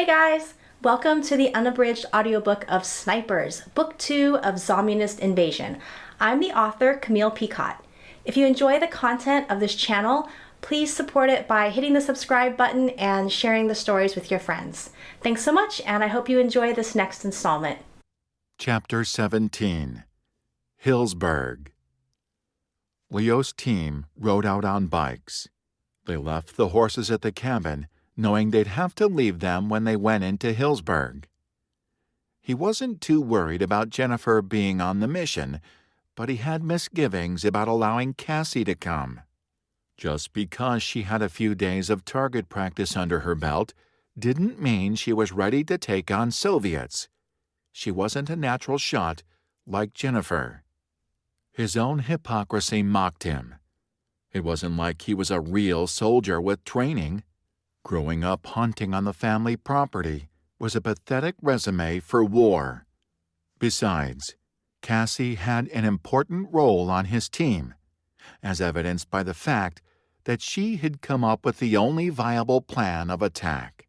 Hey guys! Welcome to the Unabridged Audiobook of Snipers, Book 2 of Zommunist Invasion. I'm the author, Camille Picott. If you enjoy the content of this channel, please support it by hitting the subscribe button and sharing the stories with your friends. Thanks so much, and I hope you enjoy this next installment. Chapter 17 Hillsburg. Leo's team rode out on bikes. They left the horses at the cabin, knowing they'd have to leave them when they went into Hillsburg. He wasn't too worried about Jennifer being on the mission, but he had misgivings about allowing Cassie to come. Just because she had a few days of target practice under her belt didn't mean she was ready to take on Soviets. She wasn't a natural shot like Jennifer. His own hypocrisy mocked him. It wasn't like he was a real soldier with training. Growing up hunting on the family property was a pathetic resume for war. Besides, Cassie had an important role on his team, as evidenced by the fact that she had come up with the only viable plan of attack.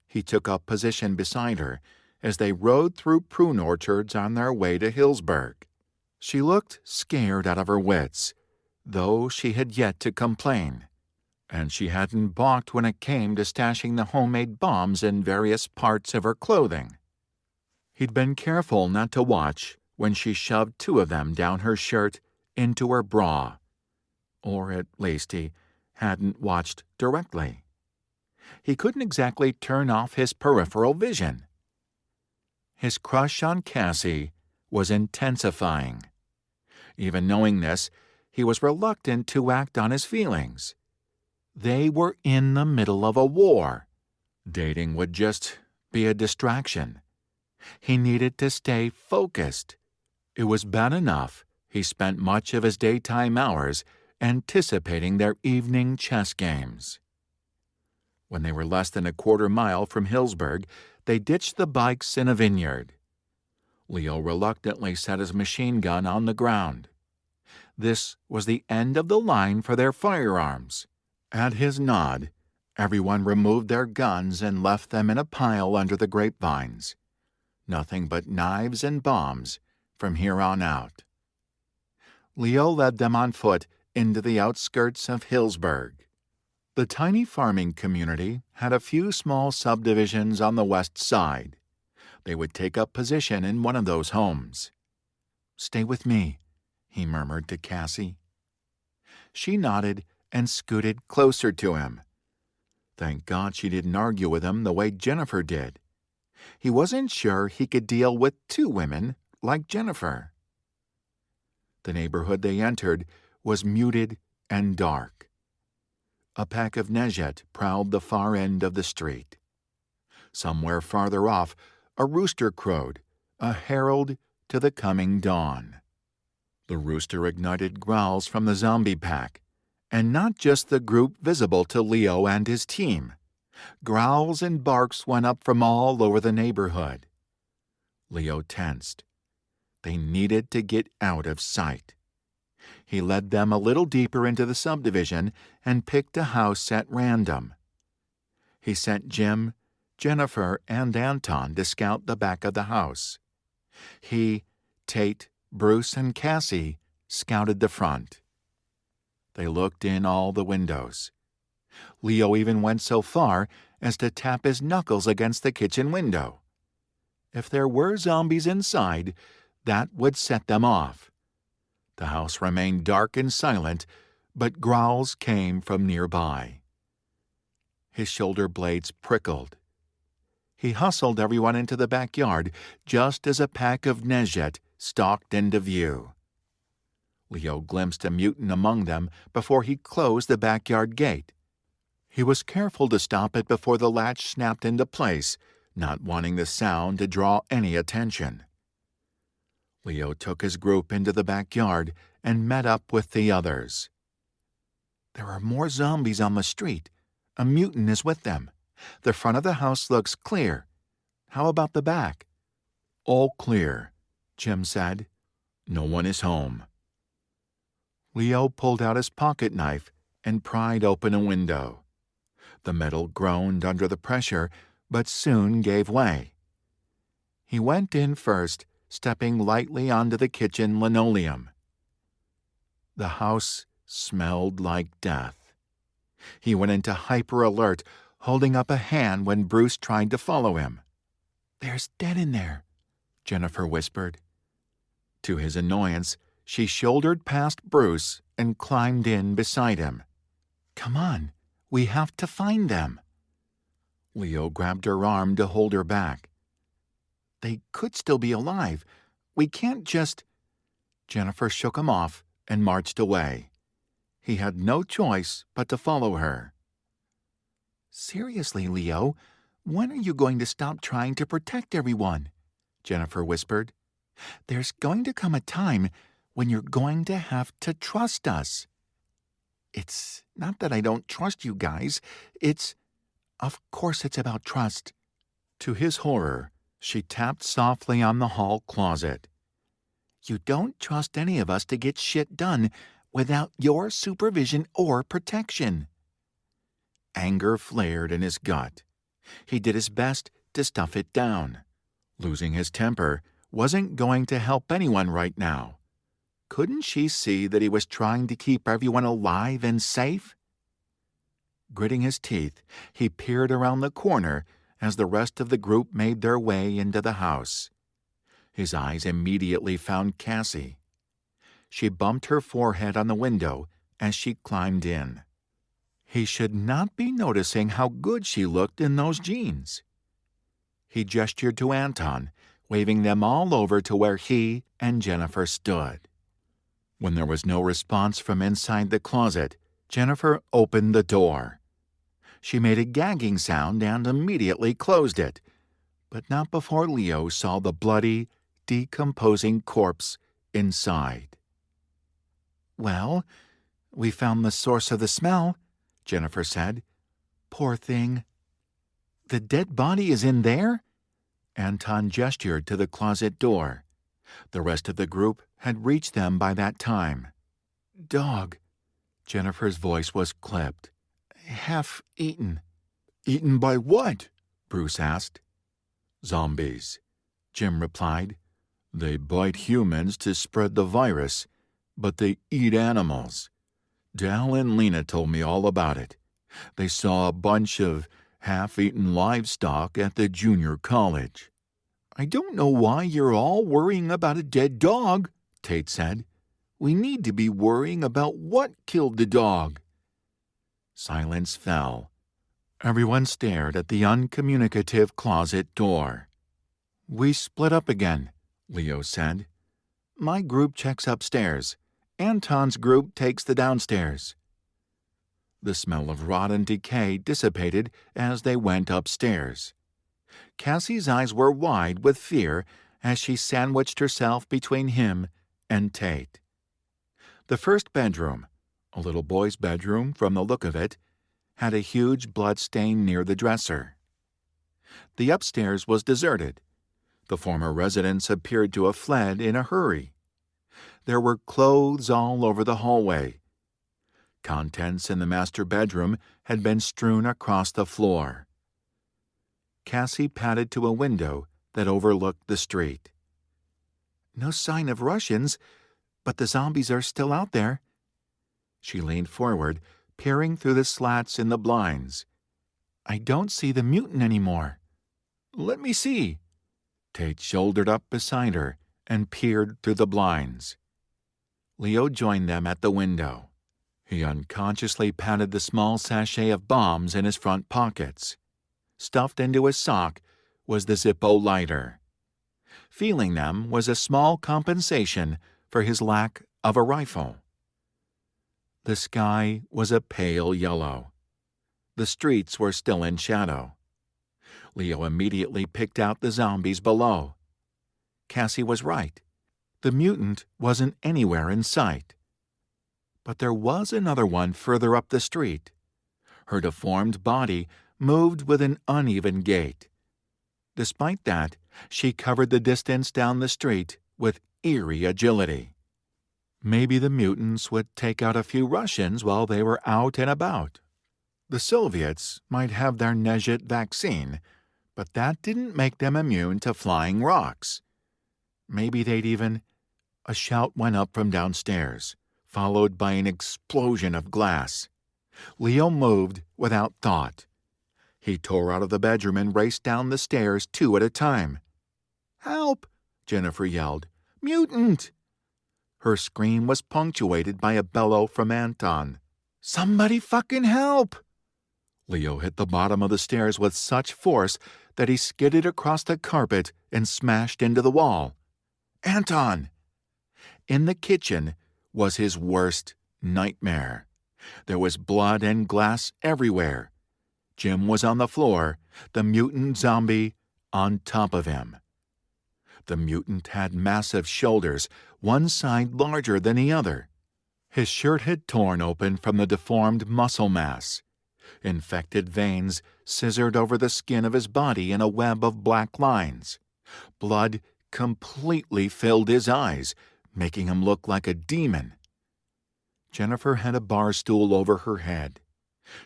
He took up position beside her as they rode through prune orchards on their way to Hillsburg. She looked scared out of her wits, though she had yet to complain, and she hadn't balked when it came to stashing the homemade bombs in various parts of her clothing. He'd been careful not to watch when she shoved two of them down her shirt into her bra, or at least he hadn't watched directly. He couldn't exactly turn off his peripheral vision. His crush on Cassie was intensifying. Even knowing this, he was reluctant to act on his feelings. They were in the middle of a war. Dating would just be a distraction. He needed to stay focused. It was bad enough he spent much of his daytime hours anticipating their evening chess games. When they were less than a quarter mile from Hillsburg, they ditched the bikes in a vineyard. Leo reluctantly set his machine gun on the ground. This was the end of the line for their firearms. At his nod, everyone removed their guns and left them in a pile under the grapevines. Nothing but knives and bombs from here on out. Leo led them on foot into the outskirts of Hillsburg. The tiny farming community had a few small subdivisions on the west side. They would take up position in one of those homes. "Stay with me," he murmured to Cassie. She nodded and scooted closer to him. Thank God she didn't argue with him the way Jennifer did. He wasn't sure he could deal with two women like Jennifer. The neighborhood they entered was muted and dark. A pack of Nezhet prowled the far end of the street. Somewhere farther off, a rooster crowed, a herald to the coming dawn. The rooster ignited growls from the zombie pack, and not just the group visible to Leo and his team. Growls and barks went up from all over the neighborhood. Leo tensed. They needed to get out of sight. He led them a little deeper into the subdivision and picked a house at random. He sent Jim, Jennifer, and Anton to scout the back of the house. He, Tate, Bruce, and Cassie scouted the front. They looked in all the windows. Leo even went so far as to tap his knuckles against the kitchen window. If there were zombies inside, that would set them off. The house remained dark and silent, but growls came from nearby. His shoulder blades prickled. He hustled everyone into the backyard just as a pack of Nezhet stalked into view. Leo glimpsed a mutant among them before he closed the backyard gate. He was careful to stop it before the latch snapped into place, not wanting the sound to draw any attention. Leo took his group into the backyard and met up with the others. "There are more zombies on the street. A mutant is with them. The front of the house looks clear. How about the back?" "All clear," Jim said. "No one is home." Leo pulled out his pocket knife and pried open a window. The metal groaned under the pressure, but soon gave way. He went in first, stepping lightly onto the kitchen linoleum. The house smelled like death. He went into hyper-alert, holding up a hand when Bruce tried to follow him. "There's dead in there," Jennifer whispered. To his annoyance, she shouldered past Bruce and climbed in beside him. "Come on, we have to find them." Leo grabbed her arm to hold her back. "They could still be alive. We can't just—" Jennifer shook him off and marched away. He had no choice but to follow her. "Seriously, Leo, when are you going to stop trying to protect everyone?" Jennifer whispered. "There's going to come a time when you're going to have to trust us." "It's not that I don't trust you guys. Of course it's about trust." To his horror, she tapped softly on the hall closet. "You don't trust any of us to get shit done without your supervision or protection." Anger flared in his gut. He did his best to stuff it down. Losing his temper wasn't going to help anyone right now. Couldn't she see that he was trying to keep everyone alive and safe? Gritting his teeth, he peered around the corner as the rest of the group made their way into the house. His eyes immediately found Cassie. She bumped her forehead on the window as she climbed in. He should not be noticing how good she looked in those jeans. He gestured to Anton, waving them all over to where he and Jennifer stood. When there was no response from inside the closet, Jennifer opened the door. She made a gagging sound and immediately closed it, but not before Leo saw the bloody, decomposing corpse inside. "Well, we found the source of the smell," Jennifer said. "Poor thing." "The dead body is in there?" Anton gestured to the closet door. The rest of the group had reached them by that time. "Dog." Jennifer's voice was clipped. "Half eaten." "Eaten by what?" Bruce asked. "Zombies," Jim replied. "They bite humans to spread the virus, but they eat animals. Dal and Lena told me all about it. They saw a bunch of half-eaten livestock at the junior college." "I don't know why you're all worrying about a dead dog," Tate said. "We need to be worrying about what killed the dog." Silence fell. Everyone stared at the uncommunicative closet door. "We split up again," Leo said. "My group checks upstairs. Anton's group takes the downstairs." The smell of rot and decay dissipated as they went upstairs. Cassie's eyes were wide with fear as she sandwiched herself between him and Tate. The first bedroom, a little boy's bedroom from the look of it, had a huge blood stain near the dresser. The upstairs was deserted. The former residents appeared to have fled in a hurry. There were clothes all over the hallway. Contents in the master bedroom had been strewn across the floor. Cassie padded to a window that overlooked the street. "No sign of Russians, but the zombies are still out there." She leaned forward, peering through the slats in the blinds. "I don't see the mutant anymore." "Let me see." Tate shouldered up beside her and peered through the blinds. Leo joined them at the window. He unconsciously patted the small sachet of bombs in his front pockets. Stuffed into his sock was the Zippo lighter. Feeling them was a small compensation for his lack of a rifle. The sky was a pale yellow. The streets were still in shadow. Leo immediately picked out the zombies below. Cassie was right. The mutant wasn't anywhere in sight. But there was another one further up the street. Her deformed body moved with an uneven gait. Despite that, she covered the distance down the street with eerie agility. Maybe the mutants would take out a few Russians while they were out and about. The Soviets might have their Nezhit vaccine, but that didn't make them immune to flying rocks. Maybe they'd even... A shout went up from downstairs, followed by an explosion of glass. Leo moved without thought. He tore out of the bedroom and raced down the stairs 2 at a time. "Help!" Jennifer yelled. "Mutant!" Her scream was punctuated by a bellow from Anton. "Somebody fucking help!" Leo hit the bottom of the stairs with such force that he skidded across the carpet and smashed into the wall. "Anton!" In the kitchen was his worst nightmare. There was blood and glass everywhere. Jim was on the floor, the mutant zombie on top of him. The mutant had massive shoulders, one side larger than the other. His shirt had torn open from the deformed muscle mass. Infected veins scissored over the skin of his body in a web of black lines. Blood completely filled his eyes, making him look like a demon. Jennifer had a bar stool over her head.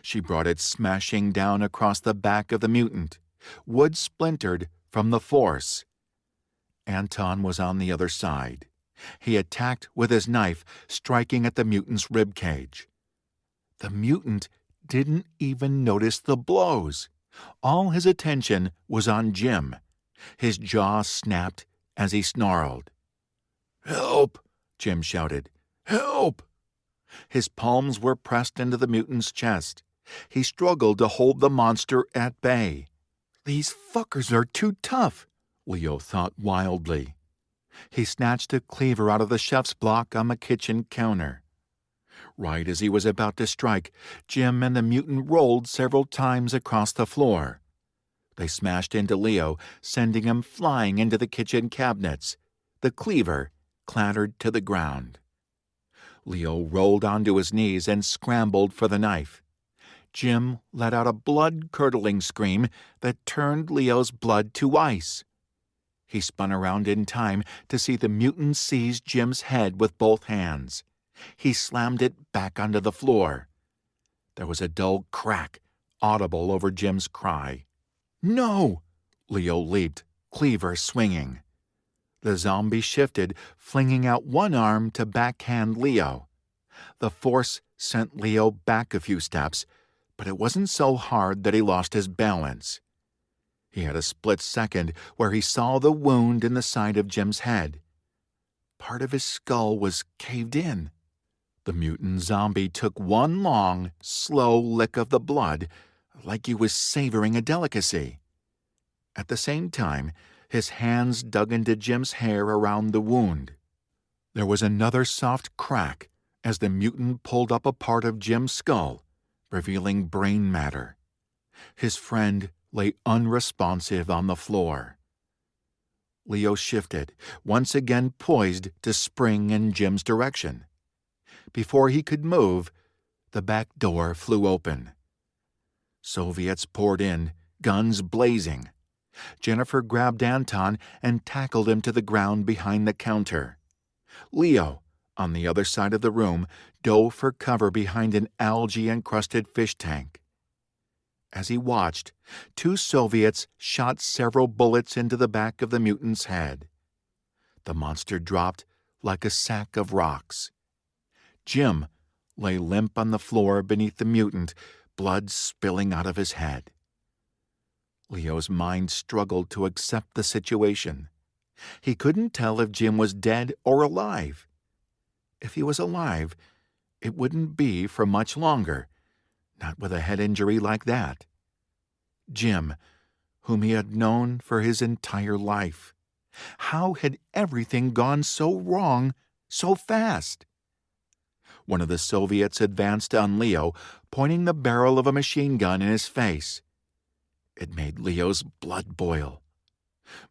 She brought it smashing down across the back of the mutant, wood splintered from the force. Anton was on the other side. He attacked with his knife, striking at the mutant's ribcage. The mutant didn't even notice the blows. All his attention was on Jim. His jaw snapped as he snarled. "Help!" Jim shouted. "Help!" His palms were pressed into the mutant's chest. He struggled to hold the monster at bay. "These fuckers are too tough," Leo thought wildly. He snatched a cleaver out of the chef's block on the kitchen counter. Right as he was about to strike, Jim and the mutant rolled several times across the floor. They smashed into Leo, sending him flying into the kitchen cabinets. The cleaver clattered to the ground. Leo rolled onto his knees and scrambled for the knife. Jim let out a blood-curdling scream that turned Leo's blood to ice. He spun around in time to see the mutant seize Jim's head with both hands. He slammed it back onto the floor. There was a dull crack, audible over Jim's cry. "No!" Leo leaped, cleaver swinging. The zombie shifted, flinging out one arm to backhand Leo. The force sent Leo back a few steps, but it wasn't so hard that he lost his balance. He had a split second where he saw the wound in the side of Jim's head. Part of his skull was caved in. The mutant zombie took one long, slow lick of the blood, like he was savoring a delicacy. At the same time, his hands dug into Jim's hair around the wound. There was another soft crack as the mutant pulled up a part of Jim's skull, revealing brain matter. His friend lay unresponsive on the floor. Leo shifted, once again poised to spring in Jim's direction. Before he could move, the back door flew open. Soviets poured in, guns blazing. Jennifer grabbed Anton and tackled him to the ground behind the counter. Leo, on the other side of the room, dove for cover behind an algae-encrusted fish tank. As he watched, 2 Soviets shot several bullets into the back of the mutant's head. The monster dropped like a sack of rocks. Jim lay limp on the floor beneath the mutant, blood spilling out of his head. Leo's mind struggled to accept the situation. He couldn't tell if Jim was dead or alive. If he was alive, it wouldn't be for much longer, not with a head injury like that. Jim, whom he had known for his entire life. How had everything gone so wrong so fast? One of the Soviets advanced on Leo, pointing the barrel of a machine gun in his face. It made Leo's blood boil.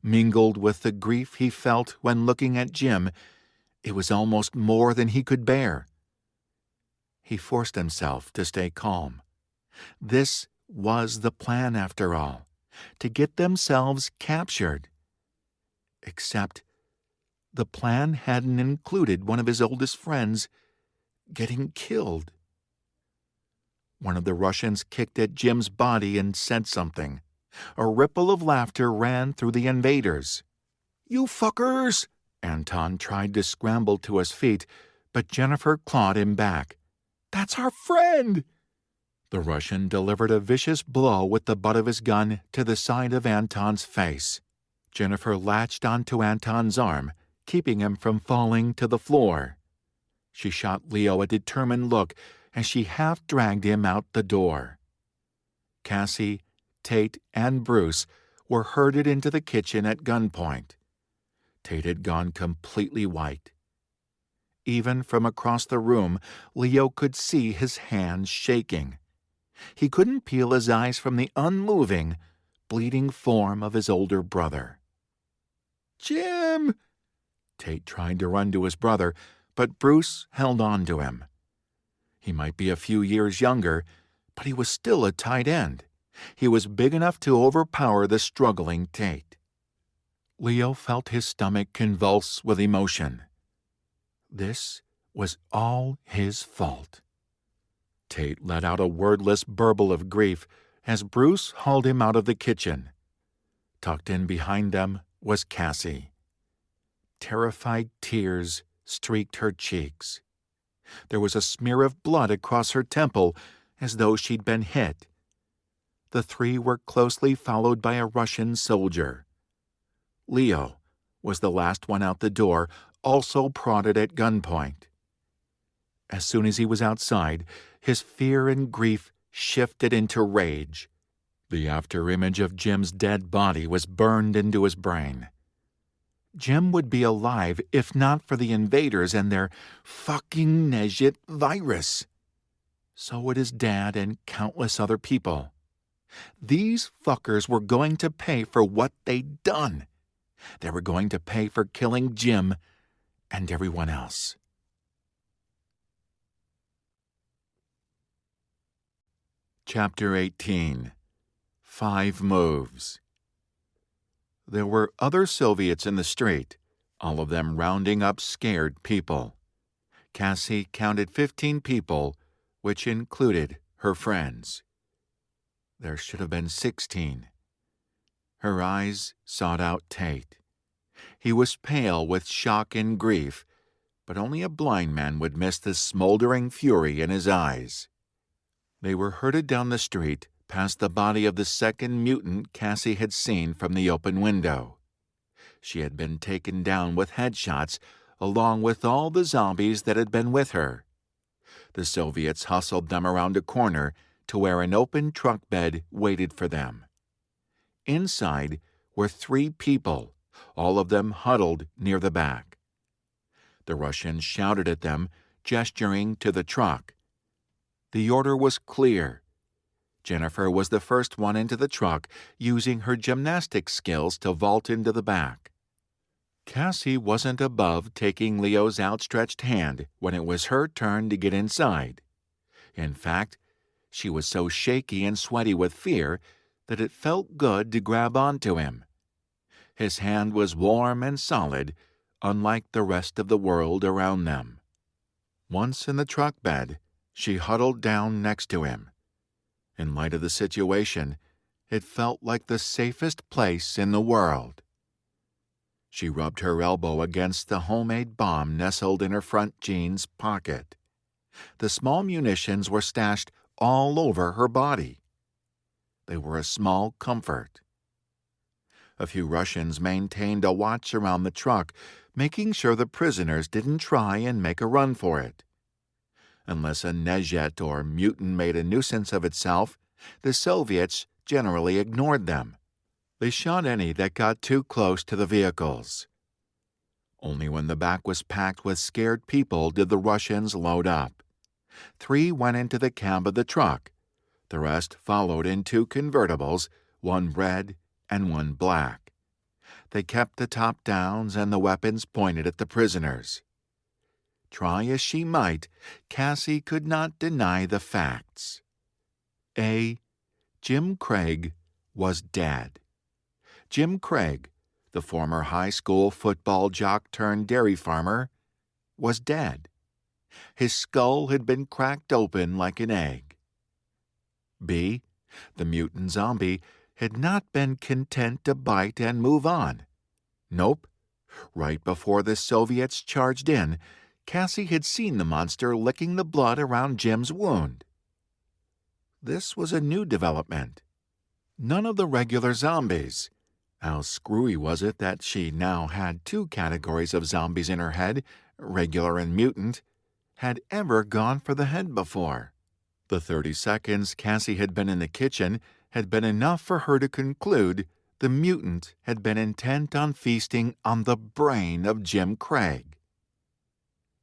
Mingled with the grief he felt when looking at Jim, it was almost more than he could bear. He forced himself to stay calm. This was the plan, after all, to get themselves captured. Except the plan hadn't included one of his oldest friends getting killed. One of the Russians kicked at Jim's body and said something. A ripple of laughter ran through the invaders. "You fuckers!" Anton tried to scramble to his feet, but Jennifer clawed him back. "That's our friend!" The Russian delivered a vicious blow with the butt of his gun to the side of Anton's face. Jennifer latched onto Anton's arm, keeping him from falling to the floor. She shot Leo a determined look as she half-dragged him out the door. Cassie, Tate, and Bruce were herded into the kitchen at gunpoint. Tate had gone completely white. Even from across the room, Leo could see his hands shaking. He couldn't peel his eyes from the unmoving, bleeding form of his older brother. "Jim!" Tate tried to run to his brother, but Bruce held on to him. He might be a few years younger, but he was still a tight end. He was big enough to overpower the struggling Tate. Leo felt his stomach convulse with emotion. This was all his fault. Tate let out a wordless burble of grief as Bruce hauled him out of the kitchen. Tucked in behind them was Cassie. Terrified tears streaked her cheeks. There was a smear of blood across her temple, as though she'd been hit. The three were closely followed by a Russian soldier. Leo was the last one out the door, also prodded at gunpoint. As soon as he was outside, his fear and grief shifted into rage. The after-image of Jim's dead body was burned into his brain. Jim would be alive if not for the invaders and their fucking Nezhit virus. So would his dad and countless other people. These fuckers were going to pay for what they'd done. They were going to pay for killing Jim and everyone else. Chapter 18. 5 Moves. There were other Soviets in the street, all of them rounding up scared people. Cassie counted 15 people, which included her friends. There should have been 16. Her eyes sought out Tate. He was pale with shock and grief, but only a blind man would miss the smoldering fury in his eyes. They were herded down the street, past the body of the second mutant Cassie had seen from the open window. She had been taken down with headshots, along with all the zombies that had been with her. The Soviets hustled them around a corner to where an open truck bed waited for them. Inside were 3 people, all of them huddled near the back. The Russians shouted at them, gesturing to the truck. The order was clear. Jennifer was the first one into the truck, using her gymnastics skills to vault into the back. Cassie wasn't above taking Leo's outstretched hand when it was her turn to get inside. In fact, she was so shaky and sweaty with fear that it felt good to grab onto him. His hand was warm and solid, unlike the rest of the world around them. Once in the truck bed, she huddled down next to him. In light of the situation, it felt like the safest place in the world. She rubbed her elbow against the homemade bomb nestled in her front jeans pocket. The small munitions were stashed all over her body. They were a small comfort. A few Russians maintained a watch around the truck, making sure the prisoners didn't try and make a run for it. Unless a Nezhit or mutant made a nuisance of itself, the Soviets generally ignored them. They shot any that got too close to the vehicles. Only when the back was packed with scared people did the Russians load up. 3 went into the cab of the truck. The rest followed in 2 convertibles, one red and one black. They kept the top-downs and the weapons pointed at the prisoners. Try as she might, Cassie could not deny the facts. A. Jim Craig was dead. Jim Craig, the former high school football jock-turned-dairy farmer, was dead. His skull had been cracked open like an egg. B. The mutant zombie had not been content to bite and move on. Nope. Right before the Soviets charged in, Cassie had seen the monster licking the blood around Jim's wound. This was a new development. None of the regular zombies. How screwy was it that she now had two categories of zombies in her head, regular and mutant, had ever gone for the head before. The 30 seconds Cassie had been in the kitchen had been enough for her to conclude the mutant had been intent on feasting on the brain of Jim Craig.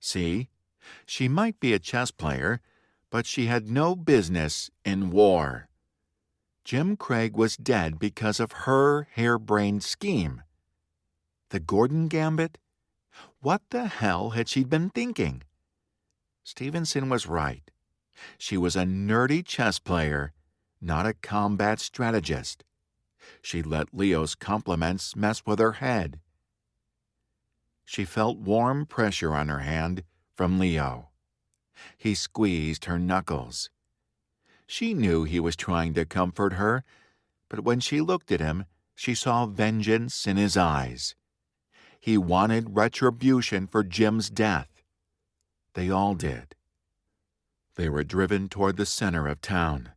See, she might be a chess player, but she had no business in war. Jim Craig was dead because of her harebrained scheme. The Gordon Gambit? What the hell had she been thinking? Stevenson was right. She was a nerdy chess player, not a combat strategist. She let Leo's compliments mess with her head. She felt warm pressure on her hand from Leo. He squeezed her knuckles. She knew he was trying to comfort her, but when she looked at him, she saw vengeance in his eyes. He wanted retribution for Jim's death. They all did. They were driven toward the center of town.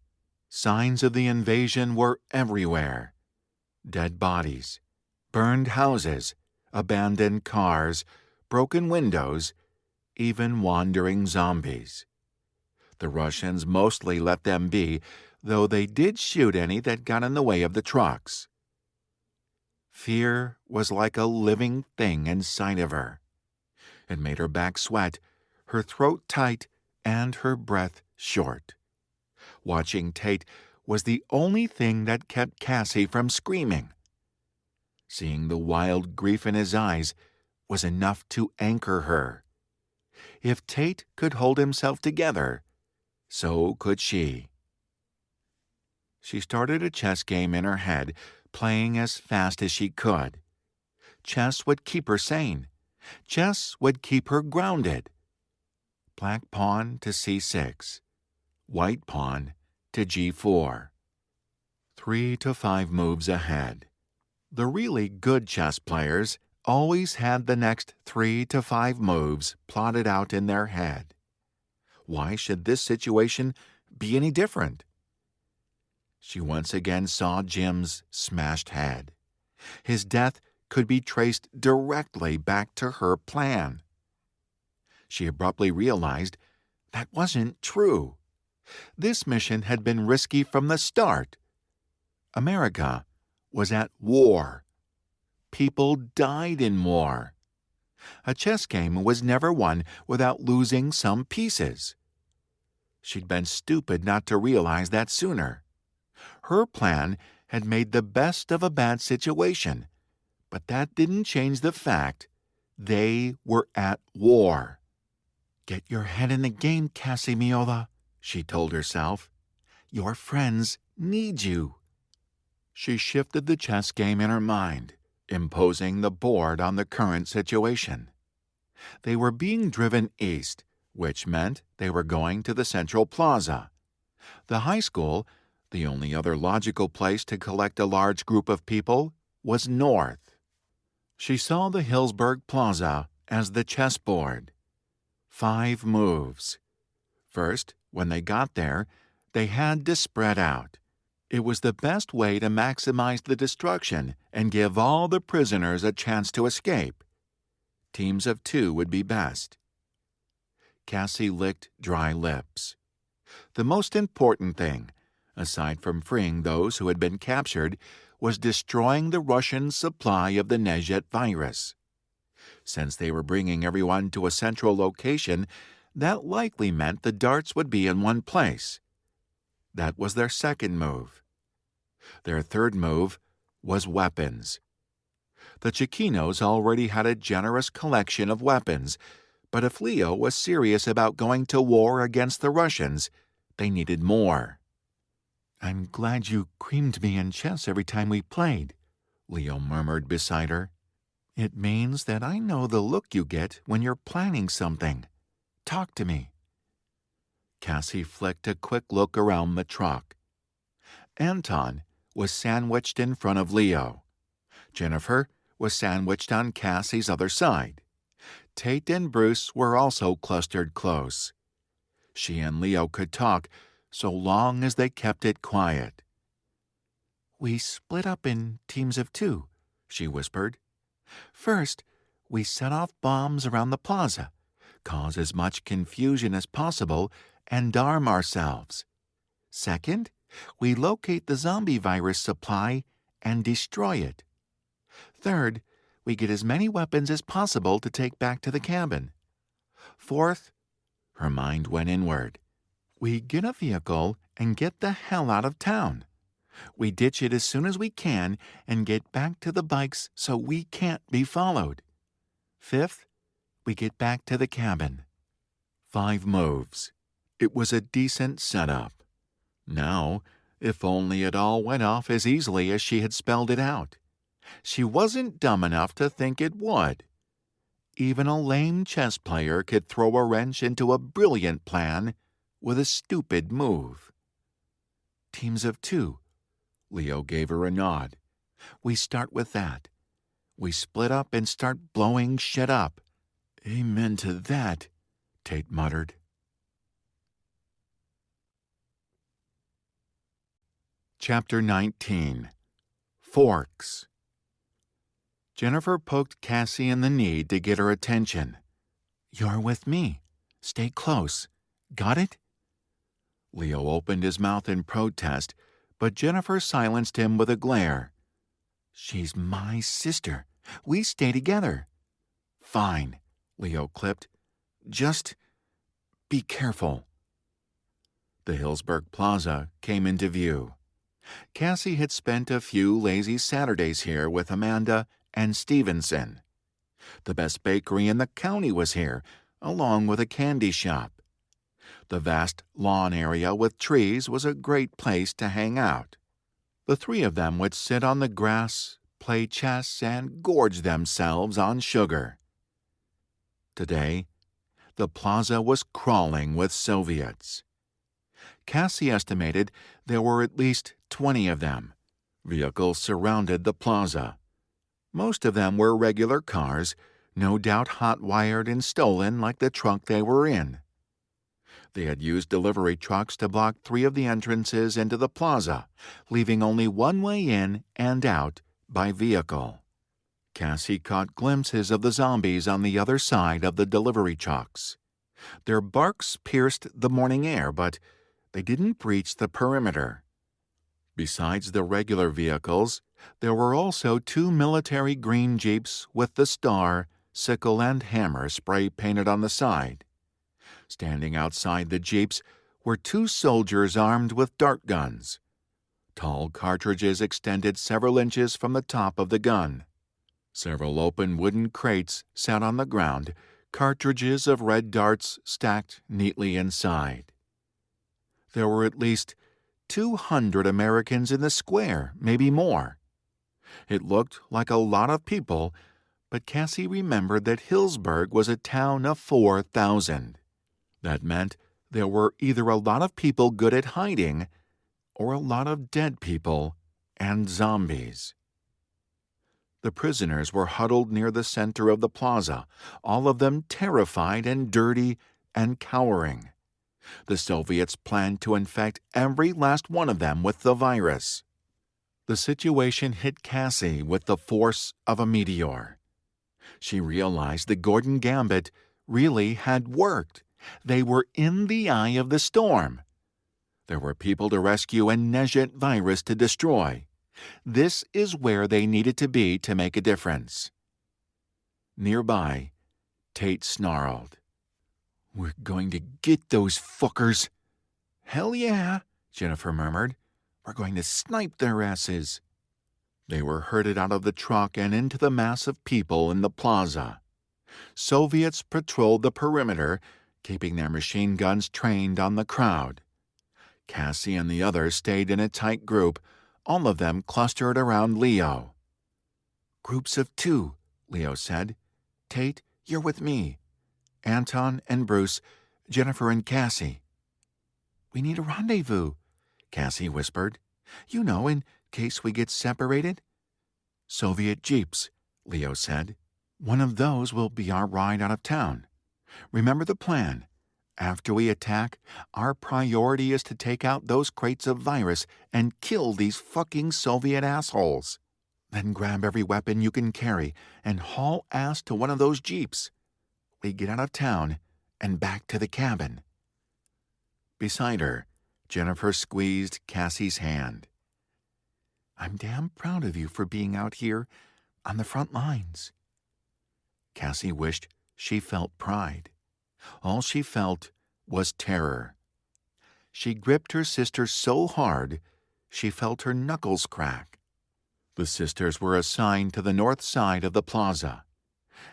Signs of the invasion were everywhere. Dead bodies, burned houses, abandoned cars, broken windows, even wandering zombies. The Russians mostly let them be, though they did shoot any that got in the way of the trucks. Fear was like a living thing inside of her. It made her back sweat, her throat tight, and her breath short. Watching Tate was the only thing that kept Cassie from screaming. Seeing the wild grief in his eyes was enough to anchor her. If Tate could hold himself together, so could she. She started a chess game in her head, playing as fast as she could. Chess would keep her sane. Chess would keep her grounded. Black pawn to c6. White pawn to g4. 3 to 5 moves ahead. The really good chess players always had the next 3 to 5 moves plotted out in their head. Why should this situation be any different? She once again saw Jim's smashed head. His death could be traced directly back to her plan. She abruptly realized that wasn't true. This mission had been risky from the start. America was at war. People died in war. A chess game was never won without losing some pieces. She'd been stupid not to realize that sooner. Her plan had made the best of a bad situation, but that didn't change the fact they were at war. Get your head in the game, Camille, she told herself. Your friends need you. She shifted the chess game in her mind, imposing the board on the current situation. They were being driven east, which meant they were going to the Central Plaza. The high school, the only other logical place to collect a large group of people, was north. She saw the Hillsburg Plaza as the chessboard. 5 moves. First, when they got there, they had to spread out. It was the best way to maximize the destruction and give all the prisoners a chance to escape. Teams of 2 would be best. Cassie licked dry lips. The most important thing, aside from freeing those who had been captured, was destroying the Russian supply of the Nezhet virus. Since they were bringing everyone to a central location, that likely meant the darts would be in one place. That was their second move. Their third move was weapons. The Chiquinos already had a generous collection of weapons, but if Leo was serious about going to war against the Russians, they needed more. I'm glad you creamed me in chess every time we played, Leo murmured beside her. It means that I know the look you get when you're planning something. Talk to me. Cassie flicked a quick look around the truck. Anton, was sandwiched in front of Leo. Jennifer was sandwiched on Cassie's other side. Tate and Bruce were also clustered close. She and Leo could talk so long as they kept it quiet. "We split up in teams of 2, she whispered. "First, we set off bombs around the plaza, cause as much confusion as possible, and arm ourselves. Second, we locate the zombie virus supply and destroy it. Third, we get as many weapons as possible to take back to the cabin. Fourth," her mind went inward, "we get a vehicle and get the hell out of town. We ditch it as soon as we can and get back to the bikes so we can't be followed. Fifth, we get back to the cabin." 5 moves. It was a decent setup. Now, if only it all went off as easily as she had spelled it out. She wasn't dumb enough to think it would. Even a lame chess player could throw a wrench into a brilliant plan with a stupid move. "Teams of 2. Leo gave her a nod. "We start with that. We split up and start blowing shit up." "Amen to that," Tate muttered. Chapter 19. Forks. Jennifer poked Cassie in the knee to get her attention. "You're with me. Stay close. Got it?" Leo opened his mouth in protest, but Jennifer silenced him with a glare. "She's my sister. We stay together." "Fine," Leo clipped. "Just be careful." The Hillsburg Plaza came into view. Cassie had spent a few lazy Saturdays here with Amanda and Stevenson. The best bakery in the county was here, along with a candy shop. The vast lawn area with trees was a great place to hang out. The 3 of them would sit on the grass, play chess, and gorge themselves on sugar. Today, the plaza was crawling with Soviets. Cassie estimated there were at least 20 of them. Vehicles surrounded the plaza. Most of them were regular cars, no doubt hot-wired and stolen like the truck they were in. They had used delivery trucks to block 3 of the entrances into the plaza, leaving only one way in and out by vehicle. Cassie caught glimpses of the zombies on the other side of the delivery trucks. Their barks pierced the morning air, but they didn't breach the perimeter. Besides the regular vehicles, there were also 2 military green jeeps with the star, sickle, and hammer spray painted on the side. Standing outside the jeeps were 2 soldiers armed with dart guns. Tall cartridges extended several inches from the top of the gun. Several open wooden crates sat on the ground, cartridges of red darts stacked neatly inside. There were at least 200 Americans in the square, maybe more. It looked like a lot of people, but Cassie remembered that Hillsburg was a town of 4,000. That meant there were either a lot of people good at hiding or a lot of dead people and zombies. The prisoners were huddled near the center of the plaza, all of them terrified and dirty and cowering. The Soviets planned to infect every last one of them with the virus. The situation hit Cassie with the force of a meteor. She realized that Gordon Gambit really had worked. They were in the eye of the storm. There were people to rescue and Nezhet virus to destroy. This is where they needed to be to make a difference. Nearby, Tate snarled, "We're going to get those fuckers." "Hell yeah," Jennifer murmured. "We're going to snipe their asses." They were herded out of the truck and into the mass of people in the plaza. Soviets patrolled the perimeter, keeping their machine guns trained on the crowd. Cassie and the others stayed in a tight group, all of them clustered around Leo. "Groups of 2, Leo said. "Tate, you're with me. Anton and Bruce, Jennifer and Cassie." "We need a rendezvous," Cassie whispered. You know, in case we get separated." "Soviet jeeps," Leo said. "One of those will be our ride out of town. Remember the plan. After we attack, our priority is to take out those crates of virus and kill these fucking Soviet assholes. Then grab every weapon you can carry and haul ass to one of those jeeps. We get out of town and back to the cabin." Beside her, Jennifer squeezed Cassie's hand. "I'm damn proud of you for being out here on the front lines." Cassie wished she felt pride. All she felt was terror. She gripped her sister so hard she felt her knuckles crack. The sisters were assigned to the north side of the plaza.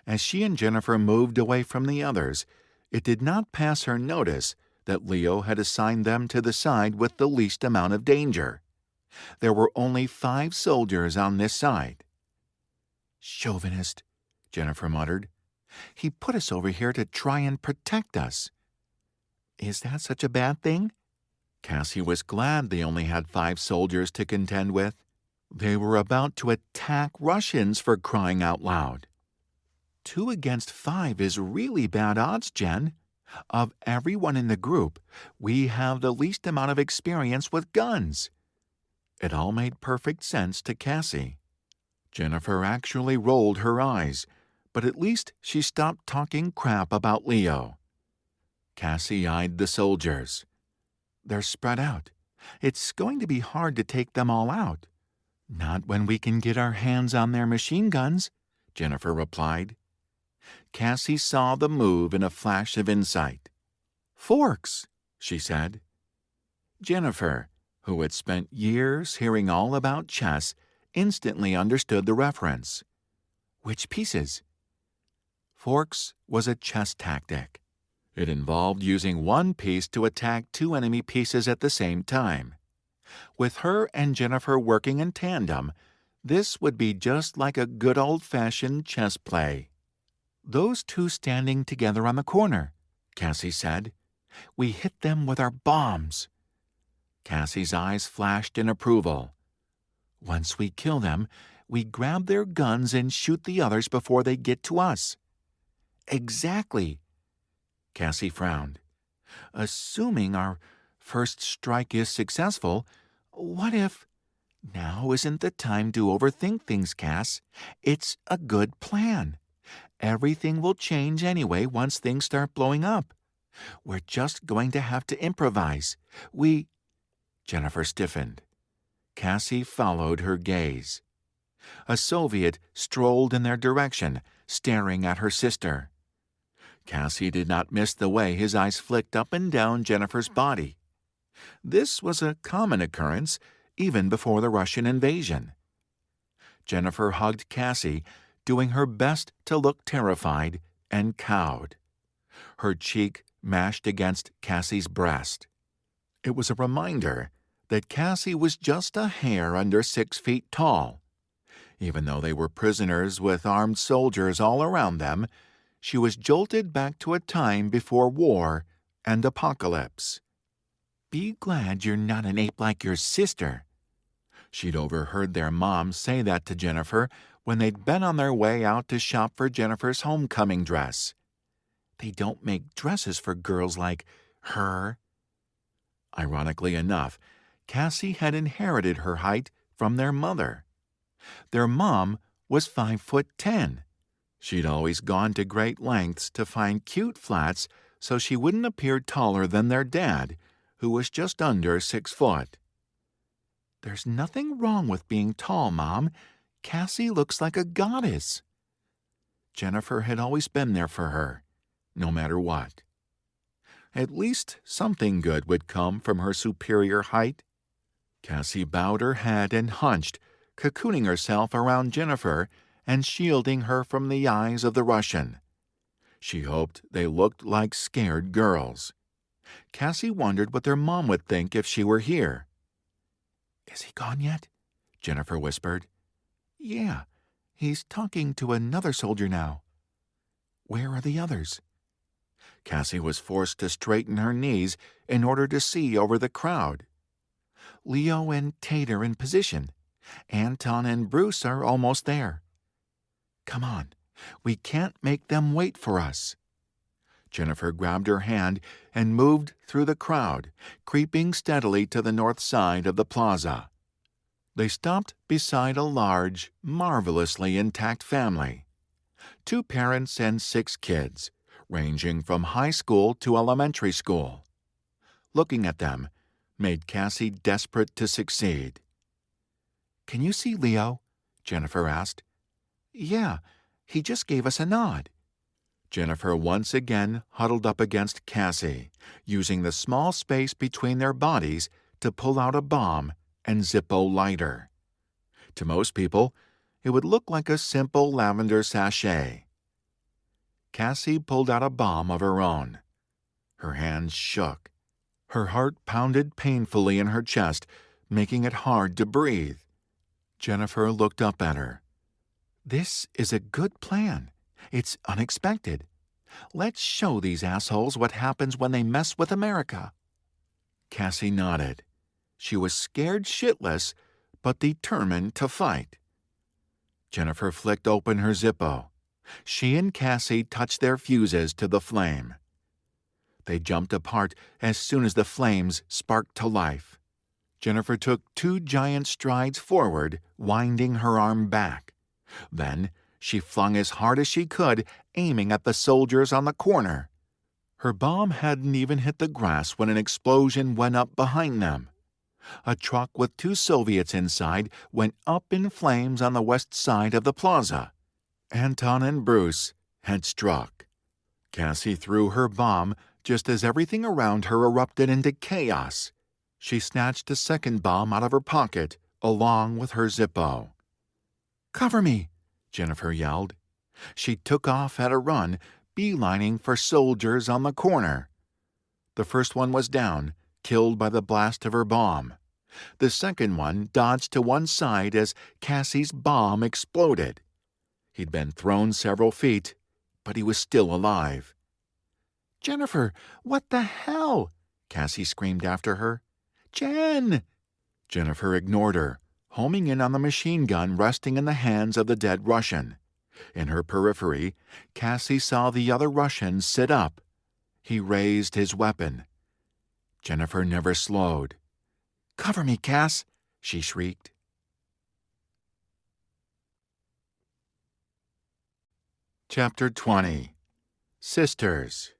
As she and Jennifer moved away from the others, it did not pass her notice that Leo had assigned them to the side with the least amount of danger. There were only 5 soldiers on this side. "Chauvinist," Jennifer muttered. "He put us over here to try and protect us." "Is that such a bad thing?" Cassie was glad they only had 5 soldiers to contend with. They were about to attack Russians, for crying out loud. 2 against 5 is really bad odds, Jen. Of everyone in the group, we have the least amount of experience with guns. It all made perfect sense to Cassie. Jennifer actually rolled her eyes, but at least she stopped talking crap about Leo. Cassie eyed the soldiers. "They're spread out. It's going to be hard to take them all out." "Not when we can get our hands on their machine guns," Jennifer replied. Cassie saw the move in a flash of insight. "Forks," she said. Jennifer, who had spent years hearing all about chess, instantly understood the reference. "Which pieces?" Forks was a chess tactic. It involved using one piece to attack 2 enemy pieces at the same time. With her and Jennifer working in tandem, this would be just like a good old-fashioned chess play. "Those 2 standing together on the corner," Cassie said. "We hit them with our bombs." Cassie's eyes flashed in approval. "Once we kill them, we grab their guns and shoot the others before they get to us." "Exactly." Cassie frowned. "Assuming our first strike is successful, what if—" "Now isn't the time to overthink things, Cass. It's a good plan. Everything will change anyway once things start blowing up. We're just going to have to improvise. Jennifer stiffened. Cassie followed her gaze. A Soviet strolled in their direction, staring at her sister. Cassie did not miss the way his eyes flicked up and down Jennifer's body. This was a common occurrence even before the Russian invasion. Jennifer hugged Cassie, doing her best to look terrified and cowed. Her cheek mashed against Cassie's breast. It was a reminder that Cassie was just a hair under 6 feet tall. Even though they were prisoners with armed soldiers all around them, she was jolted back to a time before war and apocalypse. "Be glad you're not an ape like your sister." She'd overheard their mom say that to Jennifer when they'd been on their way out to shop for Jennifer's homecoming dress. "They don't make dresses for girls like her." Ironically enough, Cassie had inherited her height from their mother. Their mom was 5'10". She'd always gone to great lengths to find cute flats so she wouldn't appear taller than their dad, who was just under 6 foot. "There's nothing wrong with being tall, Mom. Cassie looks like a goddess." Jennifer had always been there for her, no matter what. At least something good would come from her superior height. Cassie bowed her head and hunched, cocooning herself around Jennifer and shielding her from the eyes of the Russian. She hoped they looked like scared girls. Cassie wondered what their mom would think if she were here. "Is he gone yet?" Jennifer whispered. "Yeah, he's talking to another soldier now." "Where are the others?" Cassie was forced to straighten her knees in order to see over the crowd. Leo and Tate are in position. Anton and Bruce are almost there. Come on, we can't make them wait for us. Jennifer grabbed her hand and moved through the crowd, creeping steadily to the north side of the plaza. They stopped beside a large, marvelously intact family. 2 parents and 6 kids, ranging from high school to elementary school. Looking at them made Cassie desperate to succeed. "Can you see Leo?" Jennifer asked. "Yeah, he just gave us a nod." Jennifer once again huddled up against Cassie, using the small space between their bodies to pull out a bomb and Zippo lighter. To most people, it would look like a simple lavender sachet. Cassie pulled out a bomb of her own. Her hands shook. Her heart pounded painfully in her chest, making it hard to breathe. Jennifer looked up at her. "This is a good plan. It's unexpected. Let's show these assholes what happens when they mess with America." Cassie nodded. She was scared shitless, but determined to fight. Jennifer flicked open her Zippo. She and Cassie touched their fuses to the flame. They jumped apart as soon as the flames sparked to life. Jennifer took 2 giant strides forward, winding her arm back. Then she flung as hard as she could, aiming at the soldiers on the corner. Her bomb hadn't even hit the grass when an explosion went up behind them. A truck with 2 Soviets inside went up in flames on the west side of the plaza. Anton and Bruce had struck. Cassie threw her bomb just as everything around her erupted into chaos. She snatched a second bomb out of her pocket, along with her Zippo. "Cover me!" Jennifer yelled. She took off at a run, beelining for soldiers on the corner. The first one was down, killed by the blast of her bomb. The second one dodged to one side as Cassie's bomb exploded. He'd been thrown several feet, but he was still alive. "Jennifer, what the hell?" Cassie screamed after her. "Jen!" Jennifer ignored her, homing in on the machine gun resting in the hands of the dead Russian. In her periphery, Cassie saw the other Russian sit up. He raised his weapon. Jennifer never slowed. "Cover me, Cass!" she shrieked. Chapter 20. Sisters.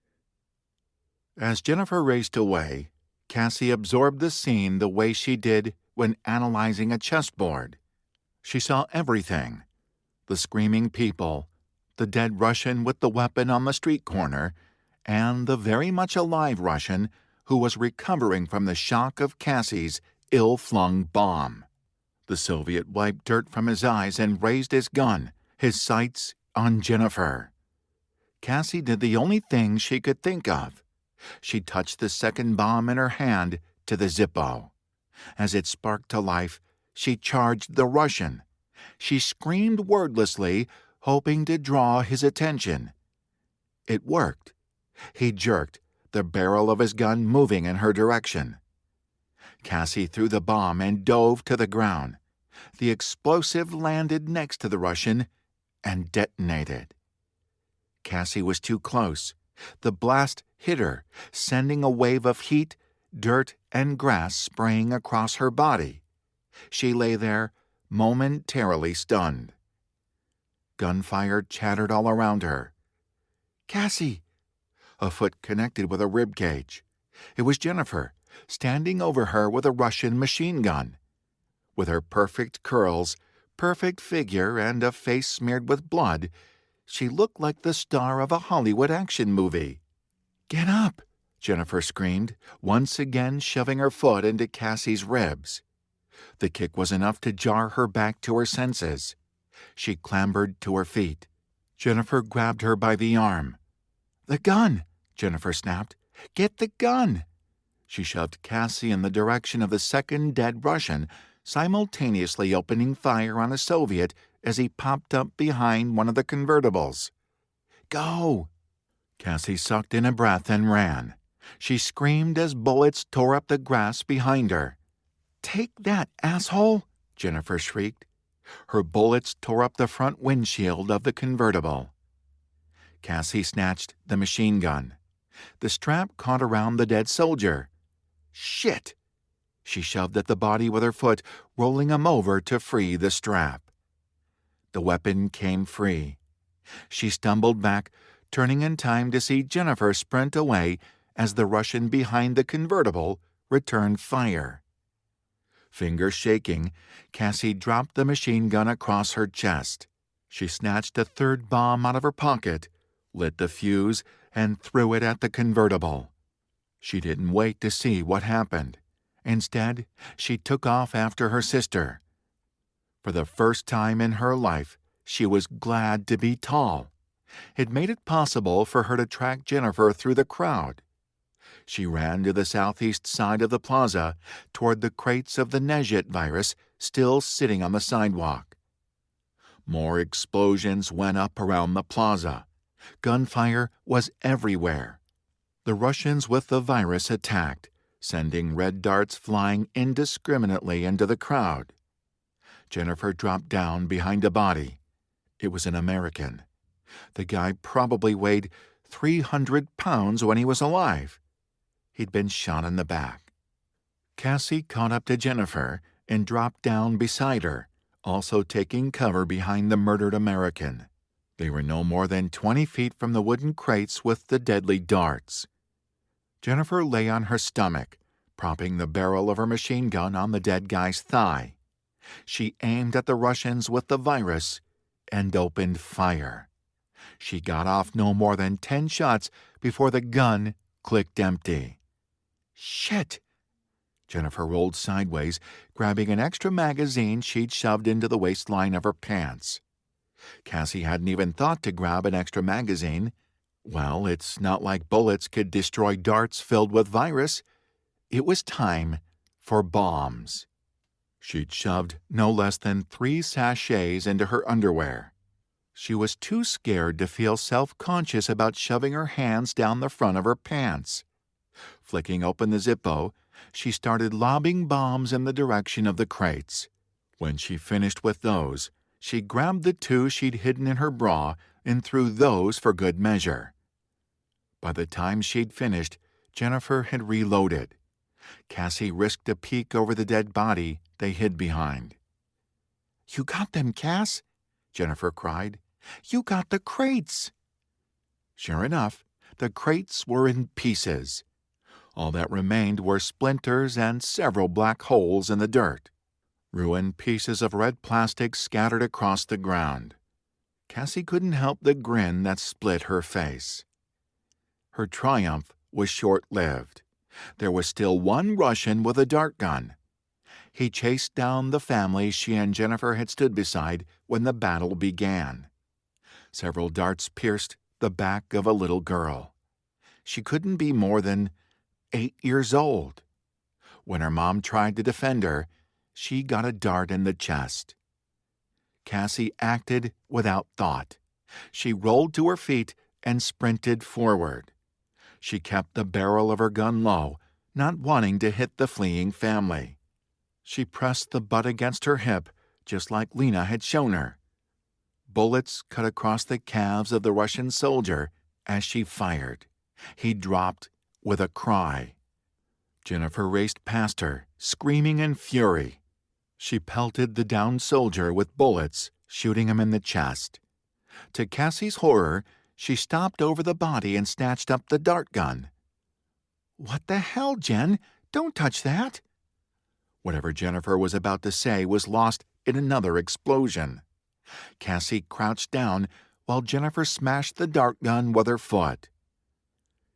As Jennifer raced away, Cassie absorbed the scene the way she did when analyzing a chessboard. She saw everything: the screaming people, the dead Russian with the weapon on the street corner, and the very much alive Russian who was recovering from the shock of Cassie's ill-flung bomb. The Soviet wiped dirt from his eyes and raised his gun, his sights on Jennifer. Cassie did the only thing she could think of. She touched the second bomb in her hand to the Zippo. As it sparked to life, she charged the Russian. She screamed wordlessly, hoping to draw his attention. It worked. He jerked, the barrel of his gun moving in her direction. Cassie threw the bomb and dove to the ground. The explosive landed next to the Russian and detonated. Cassie was too close. The blast hit her, sending a wave of heat, dirt, and grass spraying across her body. She lay there, momentarily stunned. Gunfire chattered all around her. "Cassie!" A foot connected with a rib cage. It was Jennifer, standing over her with a Russian machine gun. With her perfect curls, perfect figure, and a face smeared with blood, she looked like the star of a Hollywood action movie. "Get up!" Jennifer screamed, once again shoving her foot into Cassie's ribs. The kick was enough to jar her back to her senses. She clambered to her feet. Jennifer grabbed her by the arm. "The gun!" Jennifer snapped. "Get the gun!" She shoved Cassie in the direction of the second dead Russian, simultaneously opening fire on a Soviet as he popped up behind one of the convertibles. "Go!" Cassie sucked in a breath and ran. She screamed as bullets tore up the grass behind her. "Take that, asshole!" Jennifer shrieked. Her bullets tore up the front windshield of the convertible. Cassie snatched the machine gun. The strap caught around the dead soldier. Shit! She shoved at the body with her foot, rolling him over to free the strap. The weapon came free. She stumbled back, turning in time to see Jennifer sprint away as the Russian behind the convertible returned fire. Fingers shaking, Cassie dropped the machine gun across her chest. She snatched a third bomb out of her pocket, lit the fuse, and threw it at the convertible. She didn't wait to see what happened. Instead, she took off after her sister. For the first time in her life, she was glad to be tall. It made it possible for her to track Jennifer through the crowd. She ran to the southeast side of the plaza, toward the crates of the Nezhit virus still sitting on the sidewalk. More explosions went up around the plaza. Gunfire was everywhere. The Russians with the virus attacked, sending red darts flying indiscriminately into the crowd. Jennifer dropped down behind a body. It was an American. The guy probably weighed 300 pounds when he was alive. He'd been shot in the back. Cassie caught up to Jennifer and dropped down beside her, also taking cover behind the murdered American. They were no more than 20 feet from the wooden crates with the deadly darts. Jennifer lay on her stomach, propping the barrel of her machine gun on the dead guy's thigh. She aimed at the Russians with the virus and opened fire. She got off no more than 10 shots before the gun clicked empty. Shit! Jennifer rolled sideways, grabbing an extra magazine she'd shoved into the waistline of her pants. Cassie hadn't even thought to grab an extra magazine. Well, it's not like bullets could destroy darts filled with virus. It was time for bombs. She'd shoved no less than 3 sachets into her underwear. She was too scared to feel self-conscious about shoving her hands down the front of her pants. Flicking open the Zippo, she started lobbing bombs in the direction of the crates. When she finished with those, she grabbed the 2 she'd hidden in her bra and threw those for good measure. By the time she'd finished, Jennifer had reloaded. Cassie risked a peek over the dead body they hid behind. "You got them, Cass!" Jennifer cried. "You got the crates!" Sure enough, the crates were in pieces. All that remained were splinters and several black holes in the dirt. Ruined pieces of red plastic scattered across the ground. Cassie couldn't help the grin that split her face. Her triumph was short-lived. There was still one Russian with a dart gun. He chased down the family she and Jennifer had stood beside when the battle began. Several darts pierced the back of a little girl. She couldn't be more than 8 years old. When her mom tried to defend her, she got a dart in the chest. Cassie acted without thought. She rolled to her feet and sprinted forward. She kept the barrel of her gun low, not wanting to hit the fleeing family. She pressed the butt against her hip, just like Lena had shown her. Bullets cut across the calves of the Russian soldier as she fired. He dropped with a cry. Jennifer raced past her, screaming in fury. She pelted the downed soldier with bullets, shooting him in the chest. To Cassie's horror, she stopped over the body and snatched up the dart gun. "What the hell, Jen? Don't touch that!" Whatever Jennifer was about to say was lost in another explosion. Cassie crouched down while Jennifer smashed the dart gun with her foot.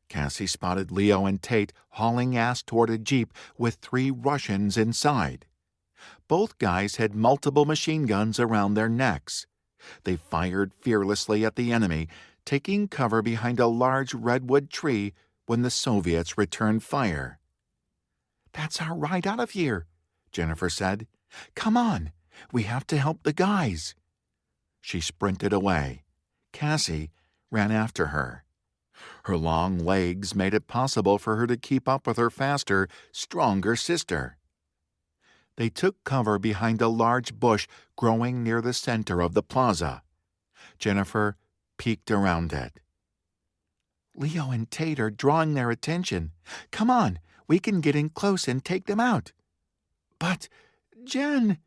Cassie spotted Leo and Tate hauling ass toward a jeep with 3 Russians inside. Both guys had multiple machine guns around their necks. They fired fearlessly at the enemy, taking cover behind a large redwood tree when the Soviets returned fire. "That's our ride out of here," Jennifer said. "Come on, we have to help the guys." She sprinted away. Cassie ran after her. Her long legs made it possible for her to keep up with her faster, stronger sister. They took cover behind a large bush growing near the center of the plaza. Jennifer peeked around it. Leo and Tate are drawing their attention. Come on, we can get in close and take them out. But, Jen...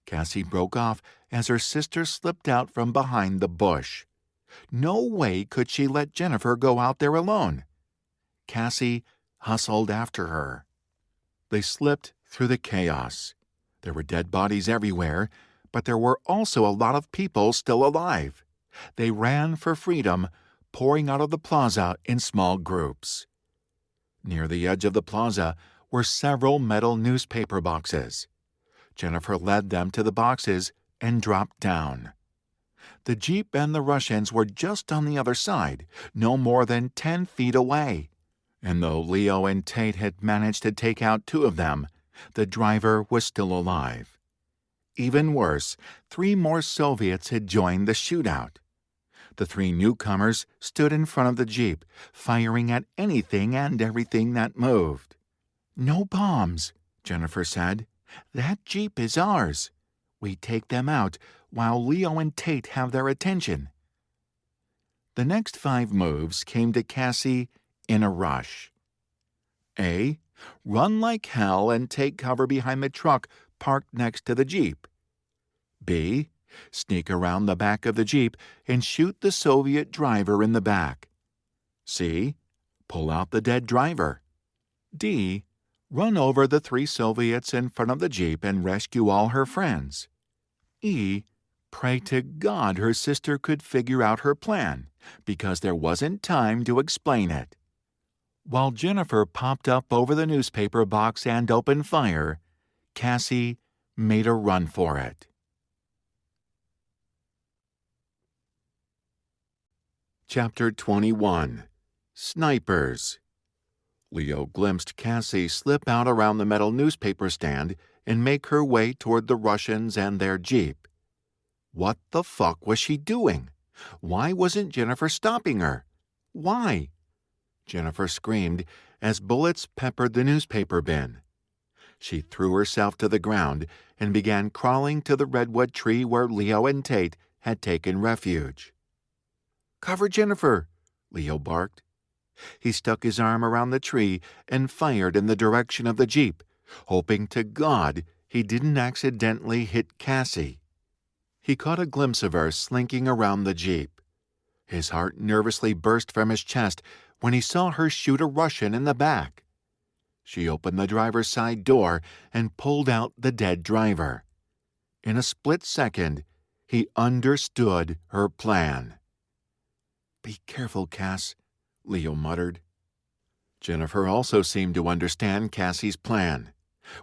Cassie broke off as her sister slipped out from behind the bush. No way could she let Jennifer go out there alone. Cassie hustled after her. They slipped through the chaos. There were dead bodies everywhere, but there were also a lot of people still alive. They ran for freedom, pouring out of the plaza in small groups. Near the edge of the plaza were several metal newspaper boxes. Jennifer led them to the boxes and dropped down. The Jeep and the Russians were just on the other side, no more than 10 feet away. And though Leo and Tate had managed to take out 2 of them, the driver was still alive. Even worse, 3 more Soviets had joined the shootout. The 3 newcomers stood in front of the Jeep, firing at anything and everything that moved. No bombs, Jennifer said. That Jeep is ours. We take them out while Leo and Tate have their attention. The next 5 moves came to Cassie in a rush. A. Run like hell and take cover behind the truck parked next to the Jeep. B. Sneak around the back of the Jeep and shoot the Soviet driver in the back. C. Pull out the dead driver. D. Run over the 3 Soviets in front of the Jeep and rescue all her friends. E. Pray to God her sister could figure out her plan, because there wasn't time to explain it. While Jennifer popped up over the newspaper box and opened fire, Cassie made a run for it. Chapter 21. Snipers. Leo glimpsed Cassie slip out around the metal newspaper stand and make her way toward the Russians and their Jeep. What the fuck was she doing? Why wasn't Jennifer stopping her? Why? Jennifer screamed as bullets peppered the newspaper bin. She threw herself to the ground and began crawling to the redwood tree where Leo and Tate had taken refuge. Cover Jennifer, Leo barked. He stuck his arm around the tree and fired in the direction of the Jeep, hoping to God he didn't accidentally hit Cassie. He caught a glimpse of her slinking around the Jeep. His heart nervously burst from his chest when he saw her shoot a Russian in the back. She opened the driver's side door and pulled out the dead driver. In a split second, he understood her plan. Be careful, Cass, Leo muttered. Jennifer also seemed to understand Cassie's plan.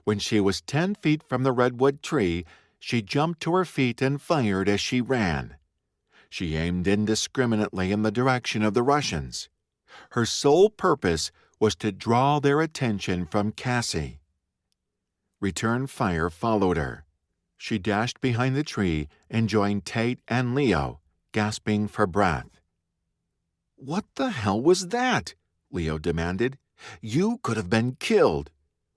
When she was 10 feet from the redwood tree, she jumped to her feet and fired as she ran. She aimed indiscriminately in the direction of the Russians. Her sole purpose was to draw their attention from Cassie. Return fire followed her. She dashed behind the tree and joined Tate and Leo, gasping for breath. What the hell was that? Leo demanded. You could have been killed.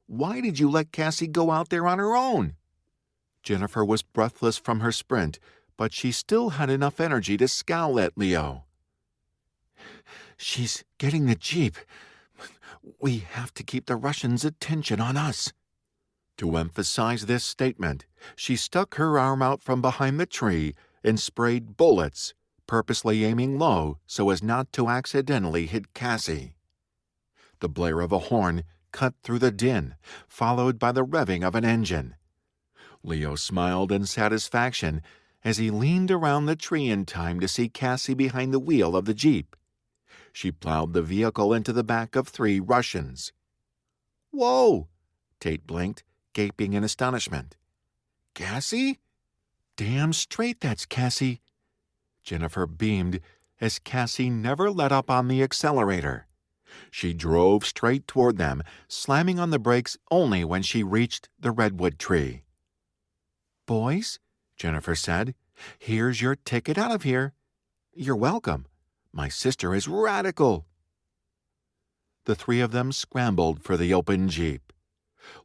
Why did you let Cassie go out there on her own? Jennifer was breathless from her sprint, but she still had enough energy to scowl at Leo. She's getting the Jeep. We have to keep the Russians' attention on us. To emphasize this statement, she stuck her arm out from behind the tree and sprayed bullets, purposely aiming low so as not to accidentally hit Cassie. The blare of a horn cut through the din, followed by the revving of an engine. Leo smiled in satisfaction as he leaned around the tree in time to see Cassie behind the wheel of the Jeep. She plowed the vehicle into the back of 3 Russians. Whoa! Tate blinked, gaping in astonishment. Cassie? Damn straight that's Cassie. Jennifer beamed as Cassie never let up on the accelerator. She drove straight toward them, slamming on the brakes only when she reached the redwood tree. Boys, Jennifer said, here's your ticket out of here. You're welcome. My sister is radical. The 3 of them scrambled for the open Jeep.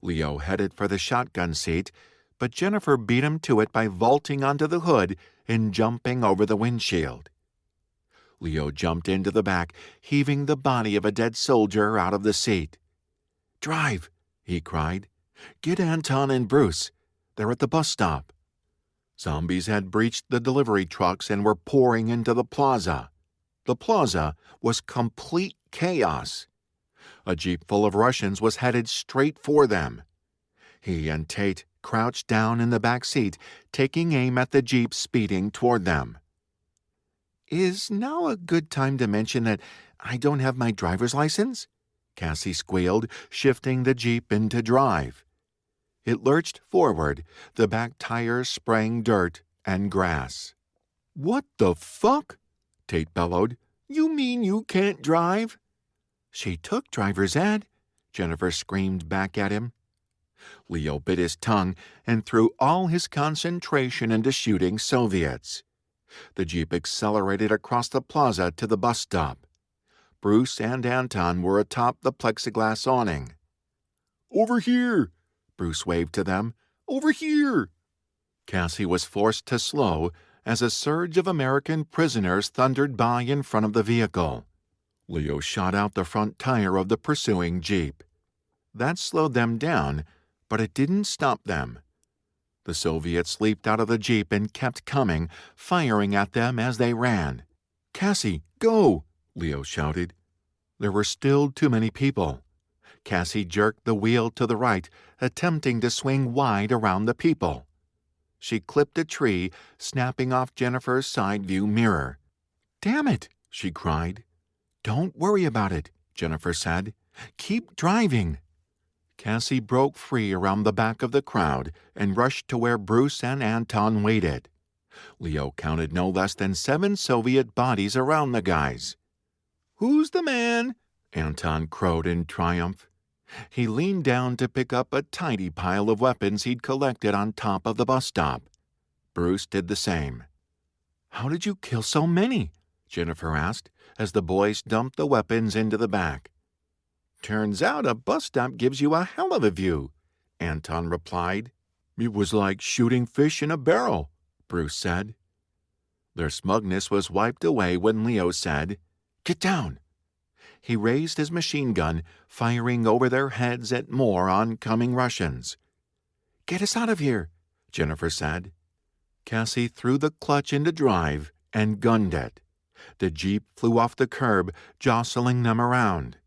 Leo headed for the shotgun seat, but Jennifer beat him to it by vaulting onto the hood and jumping over the windshield. Leo jumped into the back, heaving the body of a dead soldier out of the seat. "Drive!" he cried. "Get Anton and Bruce. They're at the bus stop." Zombies had breached the delivery trucks and were pouring into the plaza. The plaza was complete chaos. A jeep full of Russians was headed straight for them. He and Tate crouched down in the back seat, taking aim at the jeep speeding toward them. "Is now a good time to mention that I don't have my driver's license?" Cassie squealed, shifting the jeep into drive. It lurched forward, the back tires spraying dirt and grass. "What the fuck?" Tate bellowed. "You mean you can't drive?" "She took driver's ed," Jennifer screamed back at him. Leo bit his tongue and threw all his concentration into shooting Soviets. The jeep accelerated across the plaza to the bus stop. Bruce and Anton were atop the plexiglass awning. "Over here!" Bruce waved to them. "Over here!" Cassie was forced to slow as a surge of American prisoners thundered by in front of the vehicle. Leo shot out the front tire of the pursuing jeep. That slowed them down, but it didn't stop them. The Soviets leaped out of the jeep and kept coming, firing at them as they ran. "Cassie, go!" Leo shouted. There were still too many people. Cassie jerked the wheel to the right, attempting to swing wide around the people. She clipped a tree, snapping off Jennifer's side view mirror. "Damn it!" she cried. "Don't worry about it," Jennifer said. "Keep driving." Cassie broke free around the back of the crowd and rushed to where Bruce and Anton waited. Leo counted no less than 7 Soviet bodies around the guys. "Who's the man?" Anton crowed in triumph. He leaned down to pick up a tidy pile of weapons he'd collected on top of the bus stop. Bruce did the same. "How did you kill so many?" Jennifer asked, as the boys dumped the weapons into the back. "Turns out a bus stop gives you a hell of a view," Anton replied. "It was like shooting fish in a barrel," Bruce said. Their smugness was wiped away when Leo said, "Get down." He raised his machine gun, firing over their heads at more oncoming Russians. "Get us out of here," Jennifer said. Cassie threw the clutch into drive and gunned it. The jeep flew off the curb, jostling them around.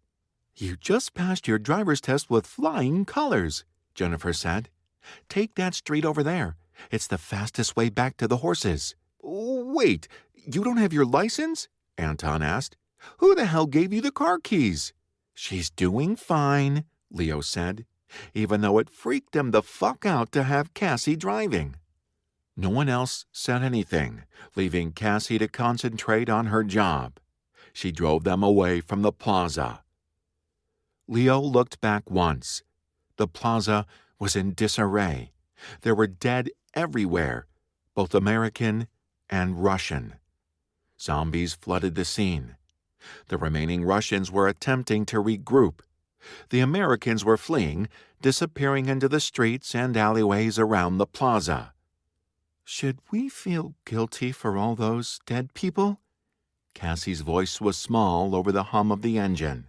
"You just passed your driver's test with flying colors," Jennifer said. "Take that street over there. It's the fastest way back to the horses." "Wait, you don't have your license?" Anton asked. "Who the hell gave you the car keys?" "She's doing fine," Leo said, even though it freaked him the fuck out to have Cassie driving. No one else said anything, leaving Cassie to concentrate on her job. She drove them away from the plaza. Leo looked back once. The plaza was in disarray. There were dead everywhere, both American and Russian. Zombies flooded the scene. The remaining Russians were attempting to regroup. The Americans were fleeing, disappearing into the streets and alleyways around the plaza. "Should we feel guilty for all those dead people?" Cassie's voice was small over the hum of the engine.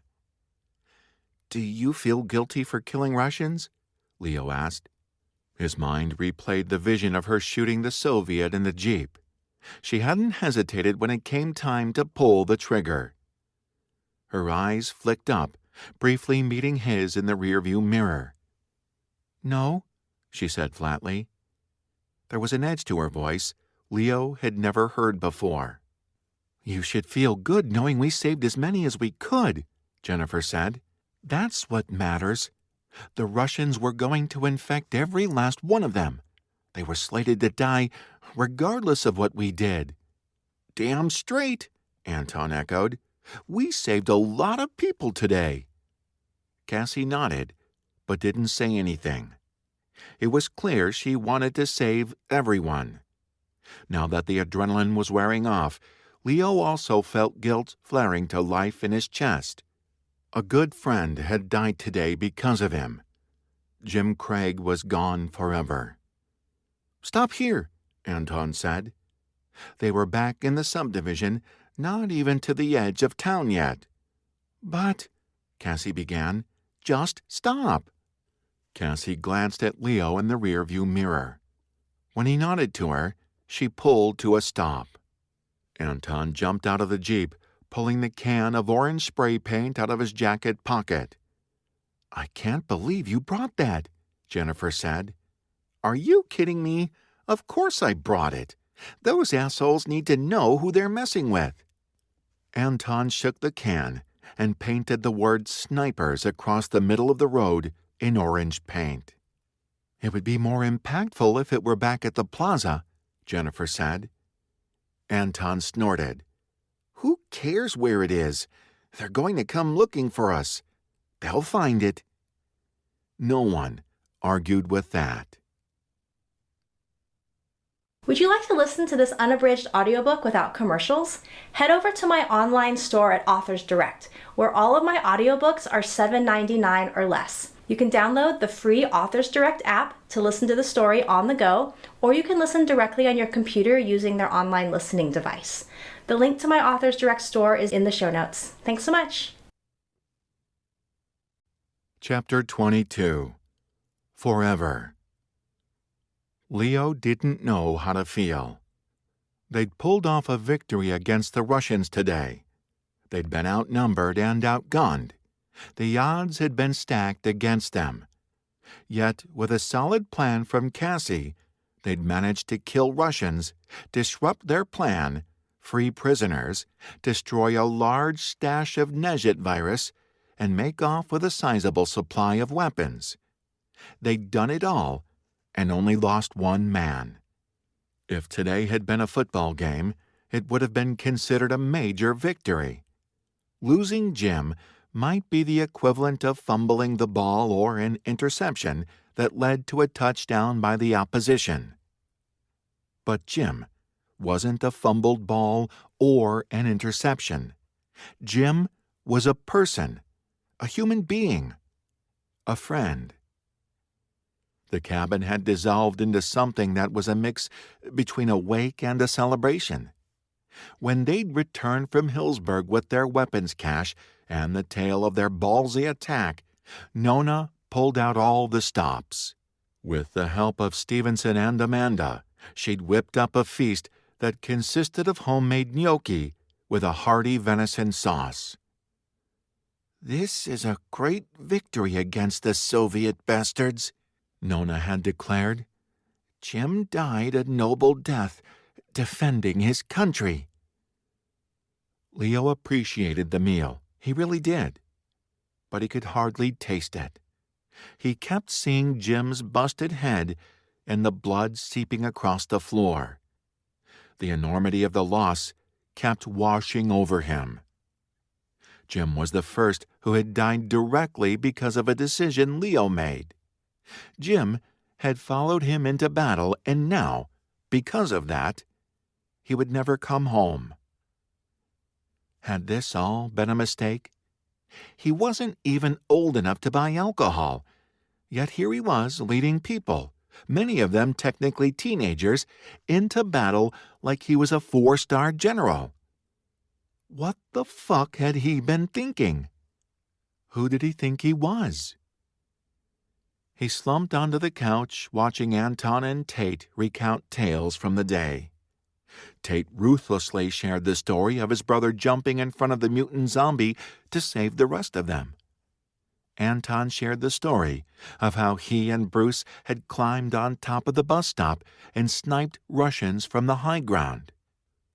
"Do you feel guilty for killing Russians?" Leo asked. His mind replayed the vision of her shooting the Soviet in the jeep. She hadn't hesitated when it came time to pull the trigger. Her eyes flicked up, briefly meeting his in the rearview mirror. "No," she said flatly. There was an edge to her voice Leo had never heard before. "You should feel good knowing we saved as many as we could," Jennifer said. "That's what matters. The Russians were going to infect every last one of them. They were slated to die regardless of what we did." "Damn straight," Anton echoed. "We saved a lot of people today." Cassie nodded, but didn't say anything. It was clear she wanted to save everyone. Now that the adrenaline was wearing off, Leo also felt guilt flaring to life in his chest. A good friend had died today because of him. Jim Craig was gone forever. "Stop here," Anton said. They were back in the subdivision, not even to the edge of town yet. "But," Cassie began, "just stop." Cassie glanced at Leo in the rearview mirror. When he nodded to her, she pulled to a stop. Anton jumped out of the Jeep, pulling the can of orange spray paint out of his jacket pocket. "I can't believe you brought that," Jennifer said. "Are you kidding me? Of course I brought it. Those assholes need to know who they're messing with." Anton shook the can and painted the word snipers across the middle of the road in orange paint. "It would be more impactful if it were back at the plaza," Jennifer said. Anton snorted. "Who cares where it is? They're going to come looking for us. They'll find it." No one argued with that. Would you like to listen to this unabridged audiobook without commercials? Head over to my online store at Authors Direct, where all of my audiobooks are $7.99 or less. You can download the free Authors Direct app to listen to the story on the go, or you can listen directly on your computer using their online listening device. The link to my Authors Direct store is in the show notes. Thanks so much. Chapter 22. Forever. Leo didn't know how to feel. They'd pulled off a victory against the Russians today. They'd been outnumbered and outgunned. The odds had been stacked against them. Yet, with a solid plan from Cassie, they'd managed to kill Russians, disrupt their plan, free prisoners, destroy a large stash of Nezhit virus, and make off with a sizable supply of weapons. They'd done it all, and only lost one man. If today had been a football game, it would have been considered a major victory. Losing Jim might be the equivalent of fumbling the ball or an interception that led to a touchdown by the opposition. But Jim wasn't a fumbled ball or an interception. Jim was a person, a human being, a friend. The cabin had dissolved into something that was a mix between a wake and a celebration. When they'd returned from Hillsburg with their weapons cache and the tale of their ballsy attack, Nona pulled out all the stops. With the help of Stevenson and Amanda, she'd whipped up a feast that consisted of homemade gnocchi with a hearty venison sauce. "This is a great victory against the Soviet bastards," Nona had declared. "Jim died a noble death, defending his country." Leo appreciated the meal. He really did. But he could hardly taste it. He kept seeing Jim's busted head and the blood seeping across the floor. The enormity of the loss kept washing over him. Jim was the first who had died directly because of a decision Leo made. Jim had followed him into battle, and now, because of that, he would never come home. Had this all been a mistake? He wasn't even old enough to buy alcohol, yet here he was leading people, many of them technically teenagers, into battle like he was a 4-star general. What the fuck had he been thinking? Who did he think he was? He slumped onto the couch, watching Anton and Tate recount tales from the day. Tate ruthlessly shared the story of his brother jumping in front of the mutant zombie to save the rest of them. Anton shared the story of how he and Bruce had climbed on top of the bus stop and sniped Russians from the high ground.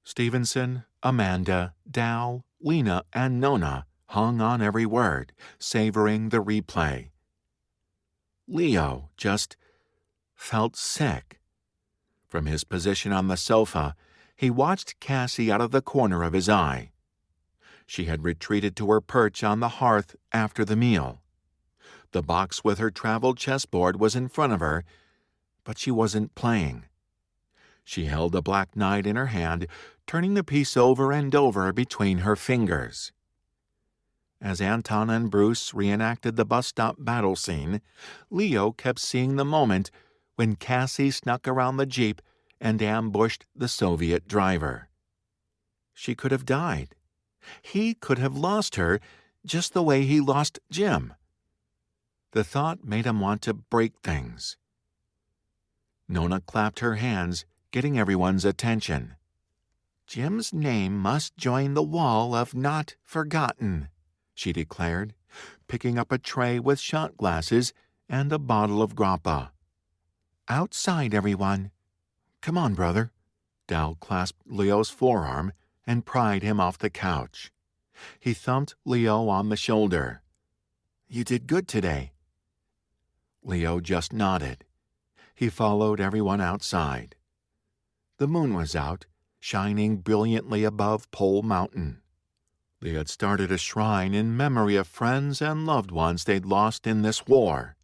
Stevenson, Amanda, Dal, Lena, and Nona hung on every word, savoring the replay. Leo just felt sick. From his position on the sofa, he watched Cassie out of the corner of his eye. She had retreated to her perch on the hearth after the meal. The box with her travel chessboard was in front of her, but she wasn't playing. She held a black knight in her hand, turning the piece over and over between her fingers. As Anton and Bruce reenacted the bus stop battle scene, Leo kept seeing the moment when Cassie snuck around the Jeep and ambushed the Soviet driver. She could have died. He could have lost her just the way he lost Jim. The thought made him want to break things. Nona clapped her hands, getting everyone's attention. "Jim's name must join the wall of not forgotten," she declared, picking up a tray with shot glasses and a bottle of grappa. "Outside, everyone." "Come on, brother." Dal clasped Leo's forearm and pried him off the couch. He thumped Leo on the shoulder. "You did good today." Leo just nodded. He followed everyone outside. The moon was out, shining brilliantly above Pole Mountain. They had started a shrine in memory of friends and loved ones they'd lost in this war.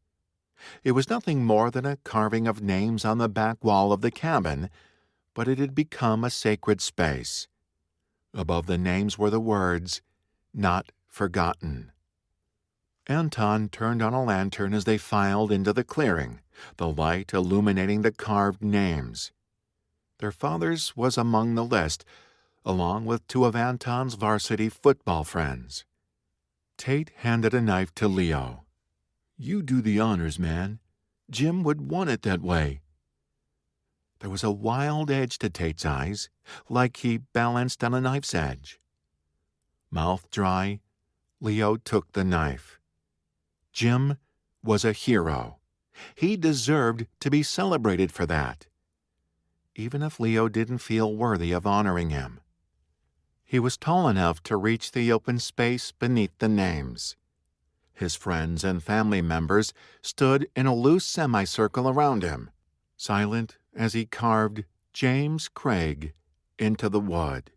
It was nothing more than a carving of names on the back wall of the cabin, but it had become a sacred space. Above the names were the words, "Not forgotten." Anton turned on a lantern as they filed into the clearing, the light illuminating the carved names. Their father's was among the list, along with two of Anton's varsity football friends. Tate handed a knife to Leo. "You do the honors, man. Jim would want it that way." There was a wild edge to Tate's eyes, like he balanced on a knife's edge. Mouth dry, Leo took the knife. Jim was a hero. He deserved to be celebrated for that, even if Leo didn't feel worthy of honoring him. He was tall enough to reach the open space beneath the names. His friends and family members stood in a loose semicircle around him, silent as he carved James Craig into the wood.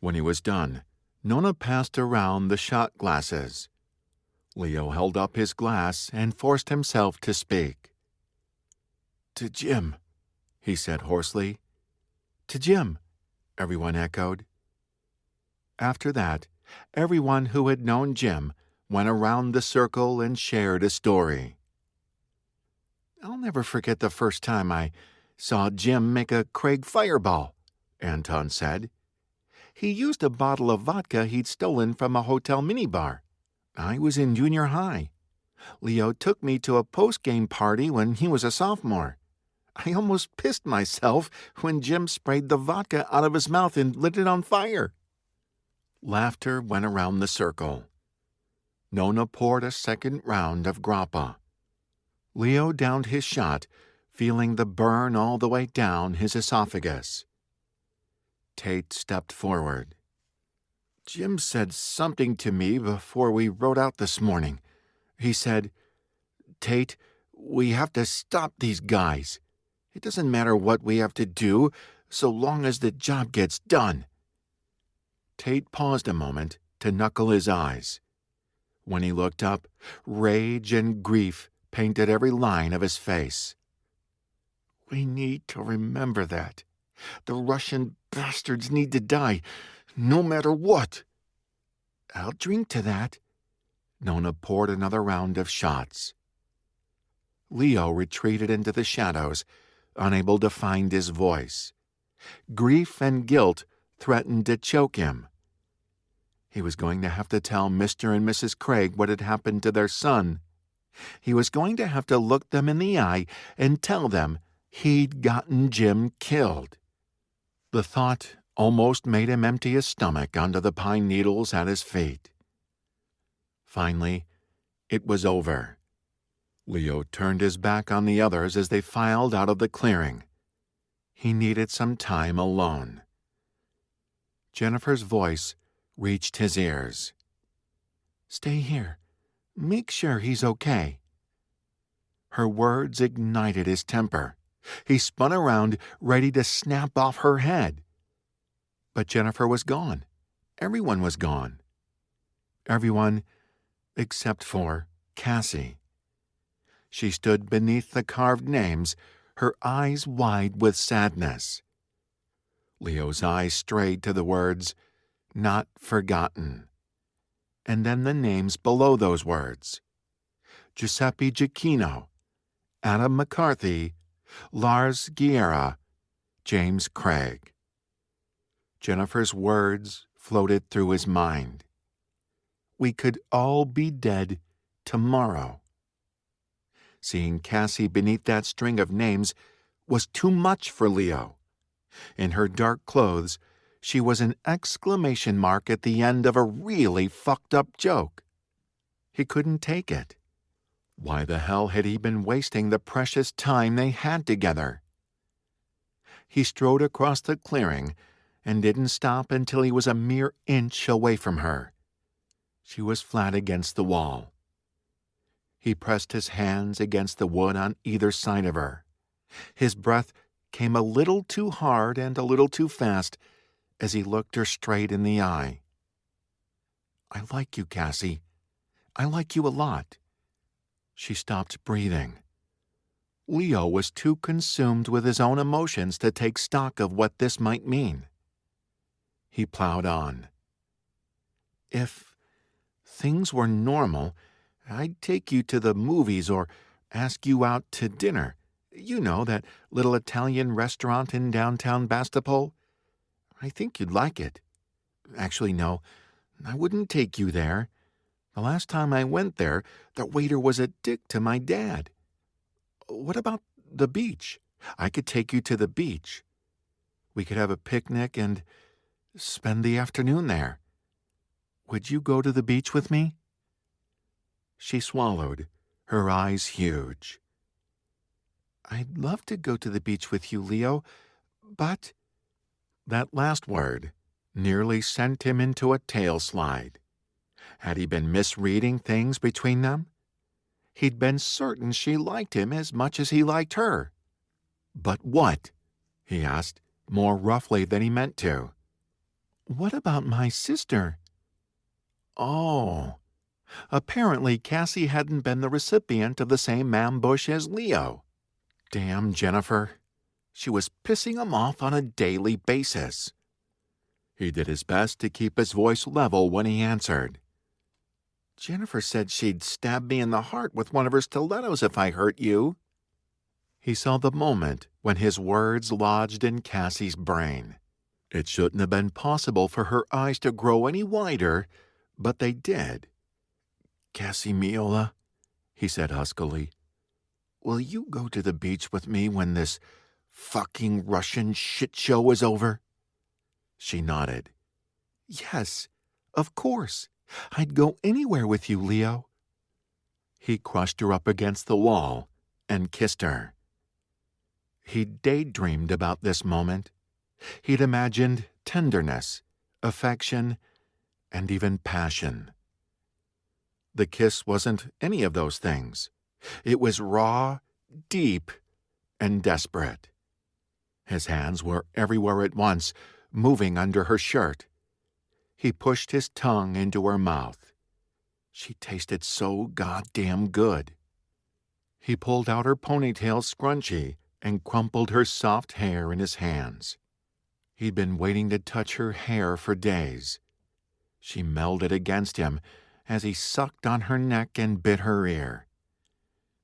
When he was done, Nona passed around the shot glasses. Leo held up his glass and forced himself to speak. "To Jim," he said hoarsely. "To Jim," everyone echoed. After that, everyone who had known Jim went around the circle and shared a story. "I'll never forget the first time I saw Jim make a Craig fireball," Anton said. "He used a bottle of vodka he'd stolen from a hotel minibar. I was in junior high. Leo took me to a post-game party when he was a sophomore. I almost pissed myself when Jim sprayed the vodka out of his mouth and lit it on fire." Laughter went around the circle. Nona poured a second round of grappa. Leo downed his shot, feeling the burn all the way down his esophagus. Tate stepped forward. "Jim said something to me before we rode out this morning. He said, 'Tate, we have to stop these guys. It doesn't matter what we have to do, so long as the job gets done.'" Tate paused a moment to knuckle his eyes. When he looked up, rage and grief painted every line of his face. "We need to remember that. The Russian bastards need to die, no matter what." "I'll drink to that." Nona poured another round of shots. Leo retreated into the shadows, unable to find his voice. Grief and guilt threatened to choke him. He was going to have to tell Mr. and Mrs. Craig what had happened to their son. He was going to have to look them in the eye and tell them he'd gotten Jim killed. The thought almost made him empty his stomach onto the pine needles at his feet. Finally, it was over. Leo turned his back on the others as they filed out of the clearing. He needed some time alone. Jennifer's voice reached his ears. "Stay here. Make sure he's okay." Her words ignited his temper. He spun around, ready to snap off her head. But Jennifer was gone. Everyone was gone. Everyone except for Cassie. She stood beneath the carved names, her eyes wide with sadness. Leo's eyes strayed to the words, "Not forgotten." and then the names below those words: Giuseppe Giacchino, Adam McCarthy, Lars Guerra, James Craig. Jennifer's words floated through his mind. We could all be dead tomorrow. Seeing Cassie beneath that string of names was too much for Leo. In her dark clothes, she was an exclamation mark at the end of a really fucked up joke. He couldn't take it. Why the hell had he been wasting the precious time they had together? He strode across the clearing and didn't stop until he was a mere inch away from her. She was flat against the wall. He pressed his hands against the wood on either side of her. His breath came a little too hard and a little too fast as he looked her straight in the eye. I like you, Cassie. I like you a lot. She stopped breathing. Leo was too consumed with his own emotions to take stock of what this might mean. He plowed on. If things were normal, I'd take you to the movies or ask you out to dinner. You know, that little Italian restaurant in downtown Bastapol? I think you'd like it. Actually, no, I wouldn't take you there. The last time I went there, the waiter was a dick to my dad. What about the beach? I could take you to the beach. We could have a picnic and spend the afternoon there. Would you go to the beach with me? She swallowed, her eyes huge. I'd love to go to the beach with you, Leo, but... That last word nearly sent him into a tailslide. Had he been misreading things between them? He'd been certain she liked him as much as he liked her. But what? He asked, more roughly than he meant to. What about my sister? Oh. Apparently Cassie hadn't been the recipient of the same ambush as Leo. Damn Jennifer. She was pissing him off on a daily basis. He did his best to keep his voice level when he answered. Jennifer said she'd stab me in the heart with one of her stilettos if I hurt you. He saw the moment when his words lodged in Cassie's brain. It shouldn't have been possible for her eyes to grow any wider, but they did. Cassie Miola, he said huskily, will you go to the beach with me when this fucking Russian shit show is over? She nodded. Yes, of course. I'd go anywhere with you, Leo. He crushed her up against the wall and kissed her. He'd daydreamed about this moment. He'd imagined tenderness, affection, and even passion. The kiss wasn't any of those things. It was raw, deep, and desperate. His hands were everywhere at once, moving under her shirt. He pushed his tongue into her mouth. She tasted so goddamn good. He pulled out her ponytail scrunchie and crumpled her soft hair in his hands. He'd been waiting to touch her hair for days. She melded against him as he sucked on her neck and bit her ear.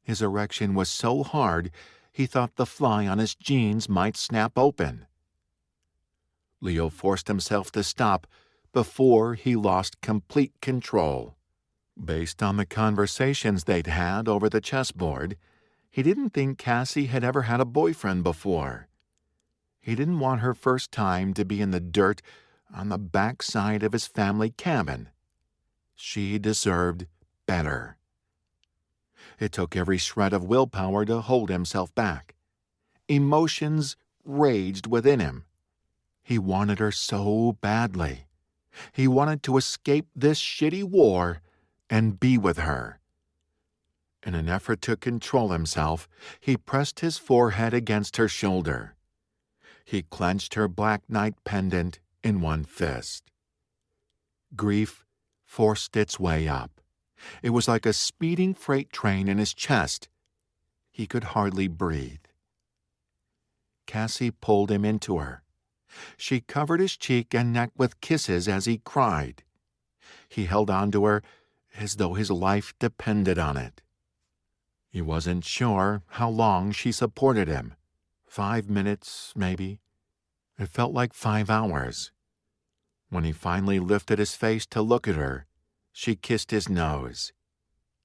His erection was so hard he thought the fly on his jeans might snap open. Leo forced himself to stop before he lost complete control. Based on the conversations they'd had over the chessboard, he didn't think Cassie had ever had a boyfriend before. He didn't want her first time to be in the dirt on the backside of his family cabin. She deserved better. It took every shred of willpower to hold himself back. Emotions raged within him. He wanted her so badly. He wanted to escape this shitty war and be with her. In an effort to control himself, he pressed his forehead against her shoulder. He clenched her black knight pendant in one fist. Grief forced its way up. It was like a speeding freight train in his chest. He could hardly breathe. Cassie pulled him into her. She covered his cheek and neck with kisses as he cried. He held on to her as though his life depended on it. He wasn't sure how long she supported him. 5 minutes, maybe. It felt like 5 hours. When he finally lifted his face to look at her, she kissed his nose.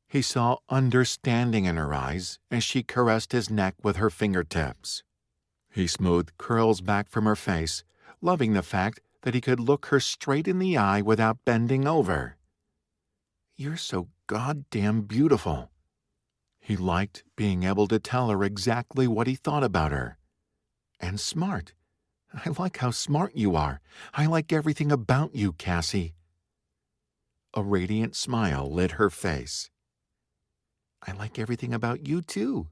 He saw understanding in her eyes as she caressed his neck with her fingertips. He smoothed curls back from her face, loving the fact that he could look her straight in the eye without bending over. "You're so goddamn beautiful." He liked being able to tell her exactly what he thought about her. "And smart. I like how smart you are. I like everything about you, Cassie." A radiant smile lit her face. "I like everything about you, too."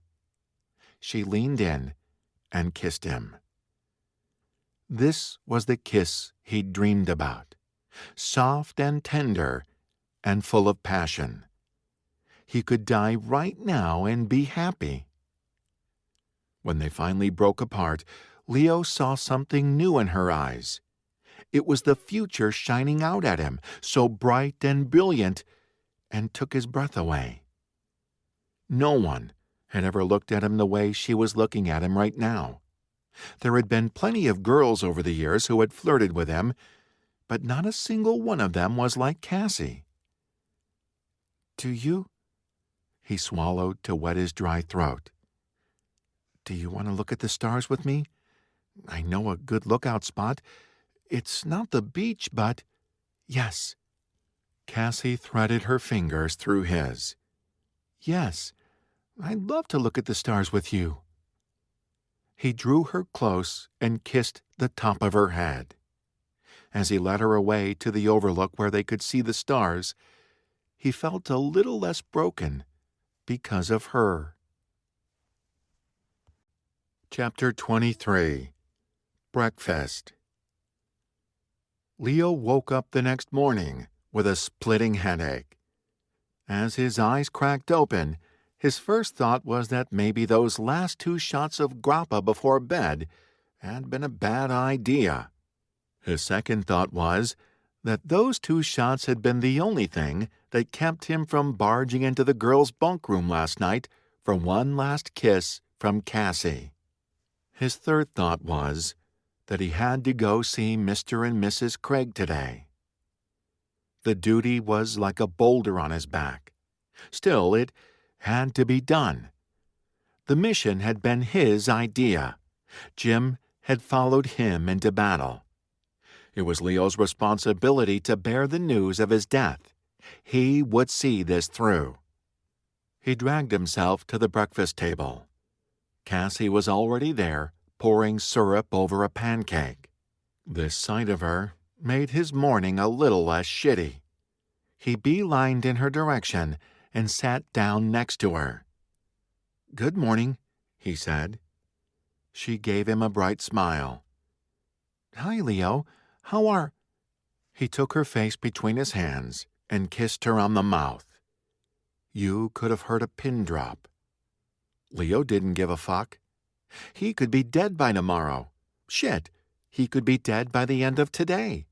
She leaned in and kissed him. This was the kiss he'd dreamed about, soft and tender and full of passion. He could die right now and be happy. When they finally broke apart, Leo saw something new in her eyes. It was the future shining out at him, so bright and brilliant, and took his breath away. No one had ever looked at him the way she was looking at him right now. There had been plenty of girls over the years who had flirted with him, but not a single one of them was like Cassie. "Do you?" He swallowed to wet his dry throat. "Do you want to look at the stars with me? I know a good lookout spot. It's not the beach, but—" "Yes." Cassie threaded her fingers through his. "Yes, I'd love to look at the stars with you." He drew her close and kissed the top of her head. As he led her away to the overlook where they could see the stars, he felt a little less broken because of her. Chapter 23. Breakfast. Leo woke up the next morning with a splitting headache. As his eyes cracked open, his first thought was that maybe those last 2 shots of grappa before bed had been a bad idea. His second thought was that those 2 shots had been the only thing that kept him from barging into the girls' bunk room last night for one last kiss from Cassie. His third thought was that he had to go see Mr. and Mrs. Craig today. The duty was like a boulder on his back. Still, it had to be done. The mission had been his idea. Jim had followed him into battle. It was Leo's responsibility to bear the news of his death. He would see this through. He dragged himself to the breakfast table. Cassie was already there, pouring syrup over a pancake. This sight of her made his morning a little less shitty. He beelined in her direction and sat down next to her. "Good morning," he said. She gave him a bright smile. "Hi, Leo. How are—" He took her face between his hands and kissed her on the mouth. You could have heard a pin drop. Leo didn't give a fuck. He could be dead by tomorrow. Shit, he could be dead by the end of today.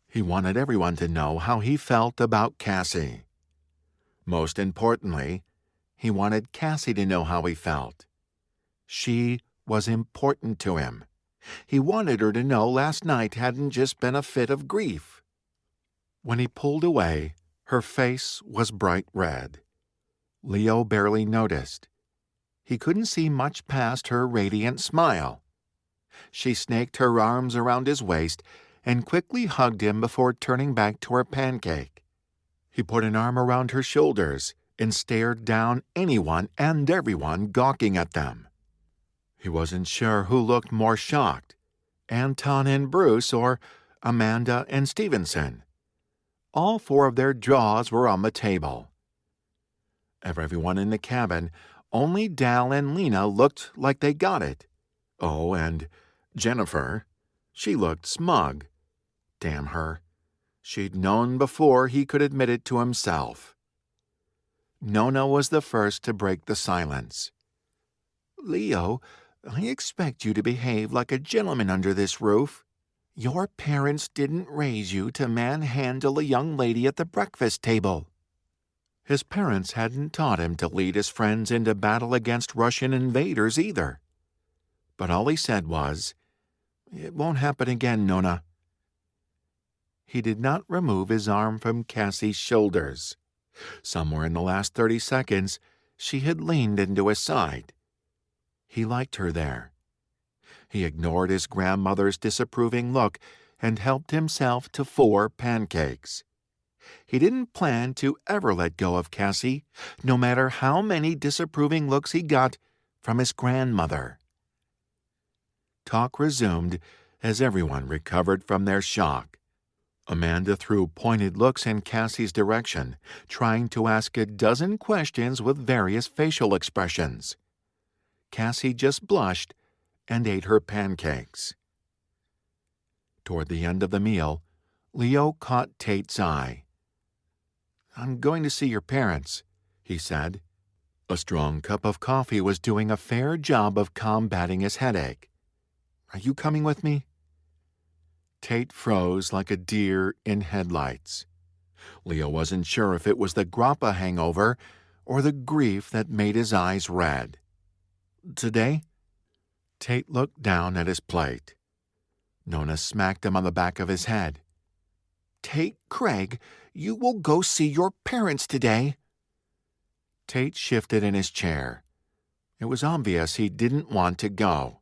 He wanted everyone to know how he felt about Cassie. Most importantly, he wanted Cassie to know how he felt. She was important to him. He wanted her to know last night hadn't just been a fit of grief. When he pulled away, her face was bright red. Leo barely noticed. He couldn't see much past her radiant smile. She snaked her arms around his waist and quickly hugged him before turning back to her pancake. He put an arm around her shoulders and stared down anyone and everyone gawking at them. He wasn't sure who looked more shocked, Anton and Bruce or Amanda and Stevenson. All 4 of their jaws were on the table. Of everyone in the cabin, only Dal and Lena looked like they got it. Oh, and Jennifer. She looked smug. Damn her. She'd known before he could admit it to himself. Nona was the first to break the silence. "Leo, I expect you to behave like a gentleman under this roof. Your parents didn't raise you to manhandle a young lady at the breakfast table. His parents hadn't taught him to lead his friends into battle against Russian invaders either. But all he said was, "It won't happen again, Nona." He did not remove his arm from Cassie's shoulders. Somewhere in the last 30 seconds, she had leaned into his side. He liked her there. He ignored his grandmother's disapproving look and helped himself to 4 pancakes. He didn't plan to ever let go of Cassie, no matter how many disapproving looks he got from his grandmother. Talk resumed as everyone recovered from their shock. Amanda threw pointed looks in Cassie's direction, trying to ask a dozen questions with various facial expressions. Cassie just blushed and ate her pancakes. Toward the end of the meal, Leo caught Tate's eye. "I'm going to see your parents," he said. A strong cup of coffee was doing a fair job of combating his headache. "Are you coming with me?" Tate froze like a deer in headlights. Leo wasn't sure if it was the grappa hangover or the grief that made his eyes red. "Today?" Tate looked down at his plate. Nona smacked him on the back of his head. "Tate Craig, you will go see your parents today." Tate shifted in his chair. It was obvious he didn't want to go.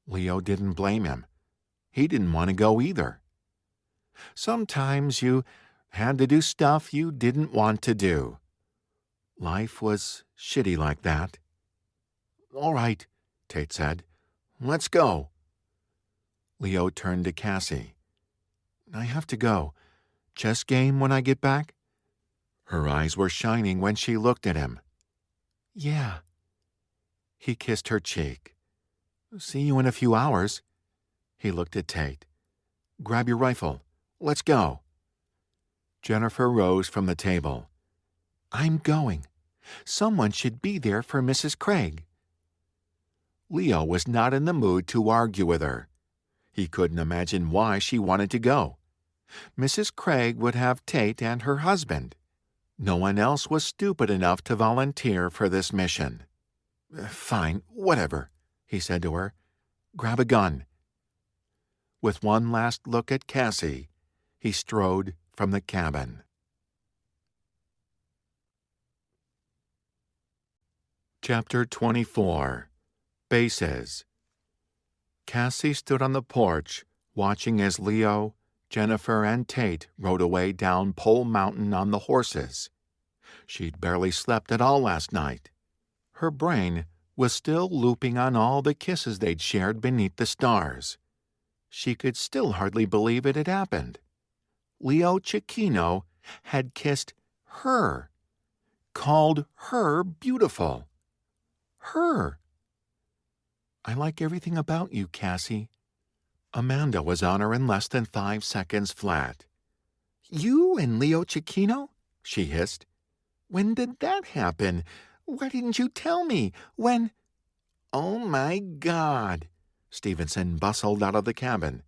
Leo didn't blame him. He didn't want to go either. Sometimes you had to do stuff you didn't want to do. Life was shitty like that. "All right," Tate said. "Let's go." Leo turned to Cassie. "I have to go. Chess game when I get back?" Her eyes were shining when she looked at him. "Yeah." He kissed her cheek. "See you in a few hours." He looked at Tate. "Grab your rifle. Let's go." Jennifer rose from the table. "I'm going. Someone should be there for Mrs. Craig." Leo was not in the mood to argue with her. He couldn't imagine why she wanted to go. Mrs. Craig would have Tate and her husband. No one else was stupid enough to volunteer for this mission. "Fine, whatever," he said to her. "Grab a gun." With one last look at Cassie, he strode from the cabin. Chapter 24. Bases. Cassie stood on the porch, watching as Leo, Jennifer, and Tate rode away down Pole Mountain on the horses. She'd barely slept at all last night. Her brain was still looping on all the kisses they'd shared beneath the stars. She could still hardly believe it had happened. Leo Cecchino had kissed her, called her beautiful. Her. "I like everything about you, Cassie." Amanda was on her in less than 5 seconds flat. "You and Leo Cecchino?" she hissed. "When did that happen? Why didn't you tell me? When—" "Oh, my God!" Stevenson bustled out of the cabin.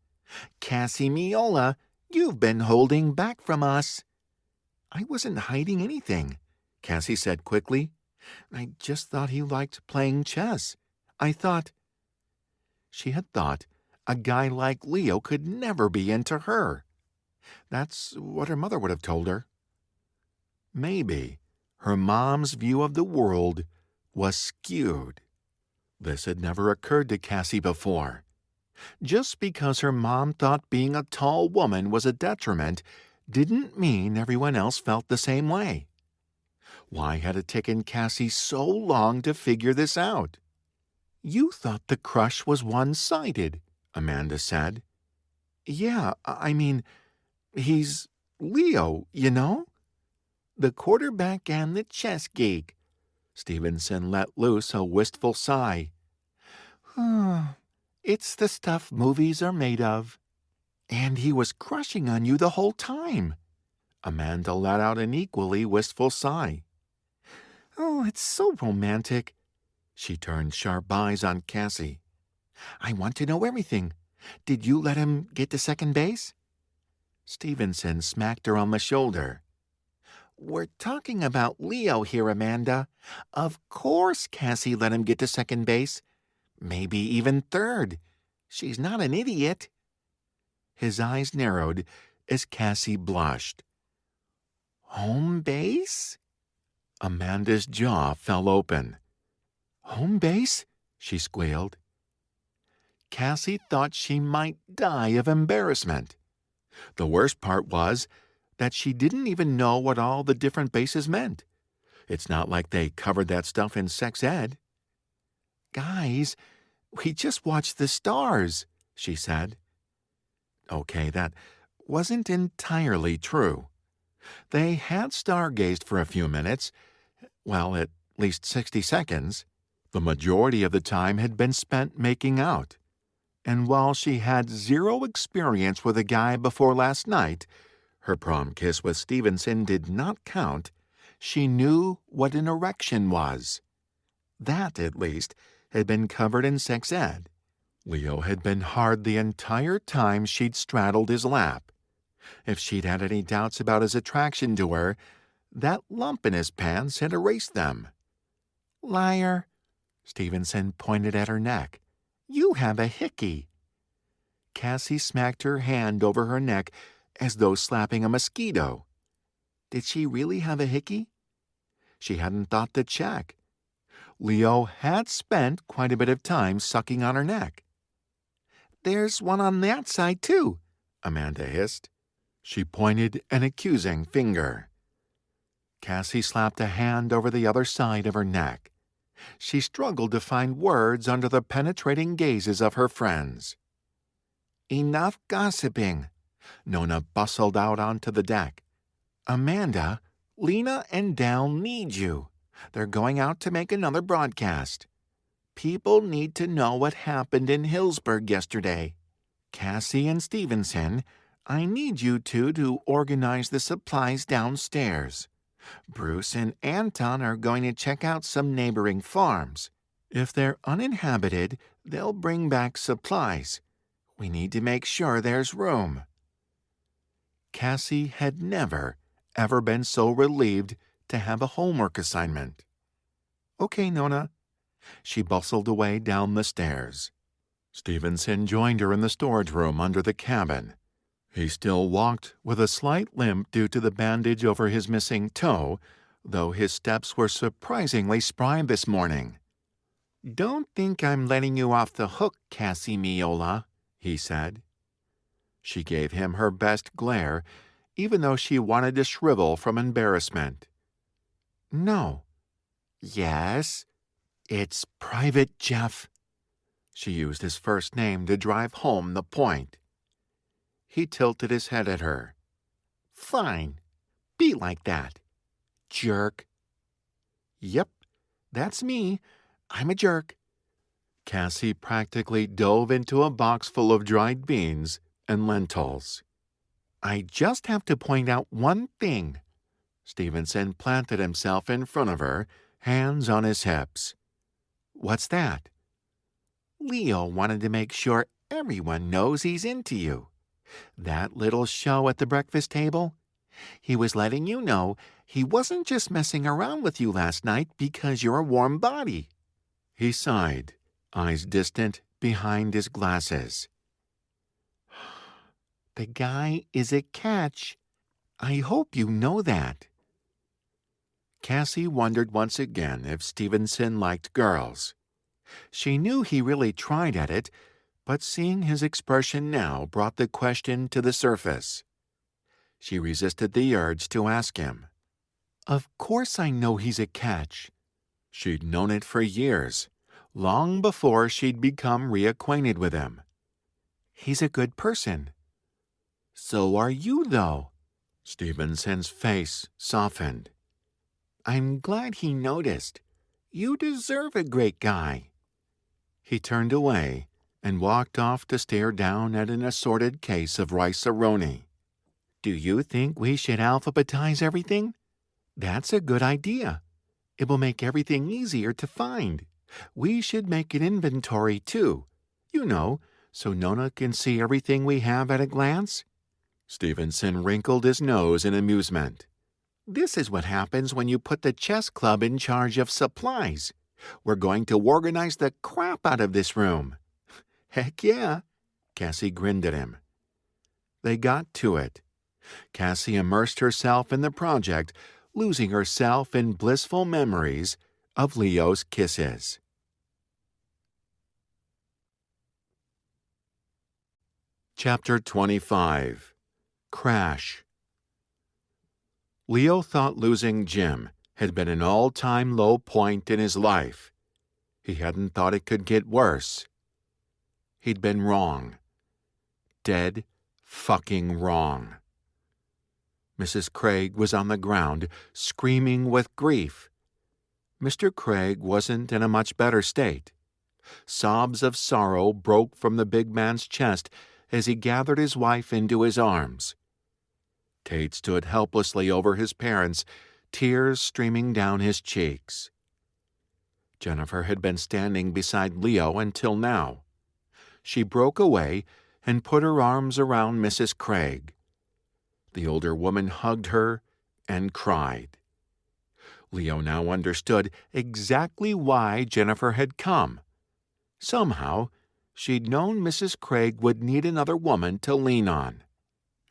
"Cassie Miola, you've been holding back from us." "I wasn't hiding anything," Cassie said quickly. "I just thought he liked playing chess. I thought—" She had thought a guy like Leo could never be into her. That's what her mother would have told her. Maybe her mom's view of the world was skewed. This had never occurred to Cassie before. Just because her mom thought being a tall woman was a detriment didn't mean everyone else felt the same way. Why had it taken Cassie so long to figure this out? "You thought the crush was one-sided," Amanda said. "Yeah, I mean, he's Leo, you know? The quarterback and the chess geek." Stevenson let loose a wistful sigh. "It's the stuff movies are made of." "And he was crushing on you the whole time." Amanda let out an equally wistful sigh. "Oh, it's so romantic." She turned sharp eyes on Cassie. "I want to know everything. Did you let him get to second base?" Stevenson smacked her on the shoulder. "We're talking about Leo here, Amanda. Of course Cassie let him get to second base. Maybe even third. She's not an idiot." His eyes narrowed as Cassie blushed. "Home base?" Amanda's jaw fell open. "Home base?" she squealed. Cassie thought she might die of embarrassment. The worst part was that she didn't even know what all the different bases meant. It's not like they covered that stuff in sex ed. "Guys, we just watched the stars," she said. Okay, that wasn't entirely true. They had stargazed for a few minutes, well, at least 60 seconds. The majority of the time had been spent making out. And while she had zero experience with a guy before last night, her prom kiss with Stevenson did not count, she knew what an erection was. That, at least, had been covered in sex ed. Leo had been hard the entire time she'd straddled his lap. If she'd had any doubts about his attraction to her, that lump in his pants had erased them. "Liar," Stevenson pointed at her neck. "You have a hickey." Cassie smacked her hand over her neck as though slapping a mosquito. Did she really have a hickey? She hadn't thought to check. Leo had spent quite a bit of time sucking on her neck. "There's one on that side, too," Amanda hissed. She pointed an accusing finger. Cassie slapped a hand over the other side of her neck. She struggled to find words under the penetrating gazes of her friends. "Enough gossiping." Nona bustled out onto the deck. "Amanda, Lena and Dal need you. They're going out to make another broadcast. People need to know what happened in Hillsburg yesterday. Cassie and Stevenson, I need you two to organize the supplies downstairs. Bruce and Anton are going to check out some neighboring farms. If they're uninhabited, they'll bring back supplies. We need to make sure there's room." Cassie had never, ever been so relieved to have a homework assignment. "Okay, Nona." She bustled away down the stairs. Stevenson joined her in the storage room under the cabin. He still walked with a slight limp due to the bandage over his missing toe, though his steps were surprisingly spry this morning. "Don't think I'm letting you off the hook, Cassie Miola," he said. She gave him her best glare, even though she wanted to shrivel from embarrassment. "No." "Yes." "It's Private Jeff." She used his first name to drive home the point. He tilted his head at her. "Fine. Be like that. Jerk." "Yep, that's me. I'm a jerk." Cassie practically dove into a box full of dried beans and lentils. "I just have to point out one thing." Stevenson planted himself in front of her, hands on his hips. "What's that?" "Leo wanted to make sure everyone knows he's into you. That little show at the breakfast table? He was letting you know he wasn't just messing around with you last night because you're a warm body." He sighed, eyes distant behind his glasses. "The guy is a catch. I hope you know that." Cassie wondered once again if Stevenson liked girls. She knew he really tried at it, but seeing his expression now brought the question to the surface. She resisted the urge to ask him. "Of course I know he's a catch." She'd known it for years, long before she'd become reacquainted with him. "He's a good person." "So are you, though." Stevenson's face softened. "I'm glad he noticed. You deserve a great guy." He turned away and walked off to stare down at an assorted case of rice-a-roni. "Do you think we should alphabetize everything? That's a good idea. It will make everything easier to find. We should make an inventory, too. You know, so Nona can see everything we have at a glance? Stevenson wrinkled his nose in amusement. This is what happens when you put the chess club in charge of supplies. We're going to organize the crap out of this room. Heck yeah, Cassie grinned at him. They got to it. Cassie immersed herself in the project, losing herself in blissful memories of Leo's kisses. Chapter 25. Crash. Leo thought losing Jim had been an all-time low point in his life. He hadn't thought it could get worse. He'd been wrong. Dead fucking wrong. Mrs. Craig was on the ground, screaming with grief. Mr. Craig wasn't in a much better state. Sobs of sorrow broke from the big man's chest as he gathered his wife into his arms. Tate stood helplessly over his parents, tears streaming down his cheeks. Jennifer had been standing beside Leo until now. She broke away and put her arms around Mrs. Craig. The older woman hugged her and cried. Leo now understood exactly why Jennifer had come. Somehow, she'd known Mrs. Craig would need another woman to lean on.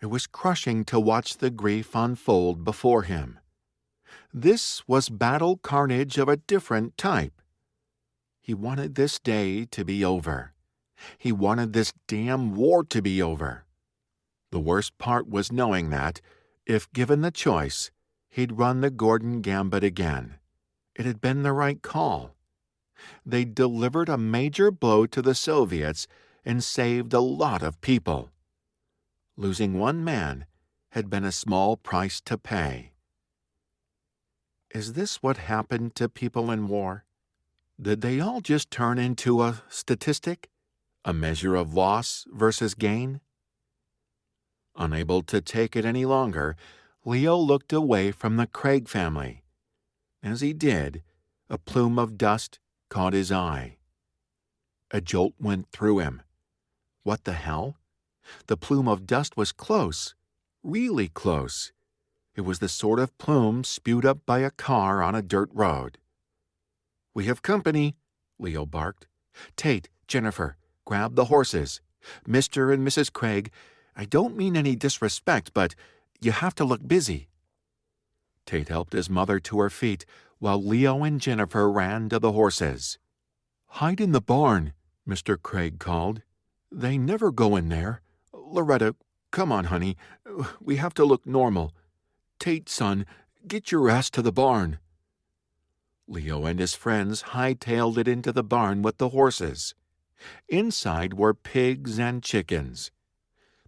It was crushing to watch the grief unfold before him. This was battle carnage of a different type. He wanted this day to be over. He wanted this damn war to be over. The worst part was knowing that, if given the choice, he'd run the Gordon Gambit again. It had been the right call. They'd delivered a major blow to the Soviets and saved a lot of people. Losing one man had been a small price to pay. Is this what happened to people in war? Did they all just turn into a statistic? A measure of loss versus gain? Unable to take it any longer, Leo looked away from the Craig family. As he did, a plume of dust caught his eye. A jolt went through him. What the hell? The plume of dust was close, really close. It was the sort of plume spewed up by a car on a dirt road. "We have company," Leo barked. "Tate, Jennifer, grab the horses. Mr. and Mrs. Craig, I don't mean any disrespect, but you have to look busy." Tate helped his mother to her feet while Leo and Jennifer ran to the horses. "Hide in the barn," Mr. Craig called. "They never go in there. Loretta, come on, honey. We have to look normal. Tate, son, get your ass to the barn." Leo and his friends hightailed it into the barn with the horses. Inside were pigs and chickens.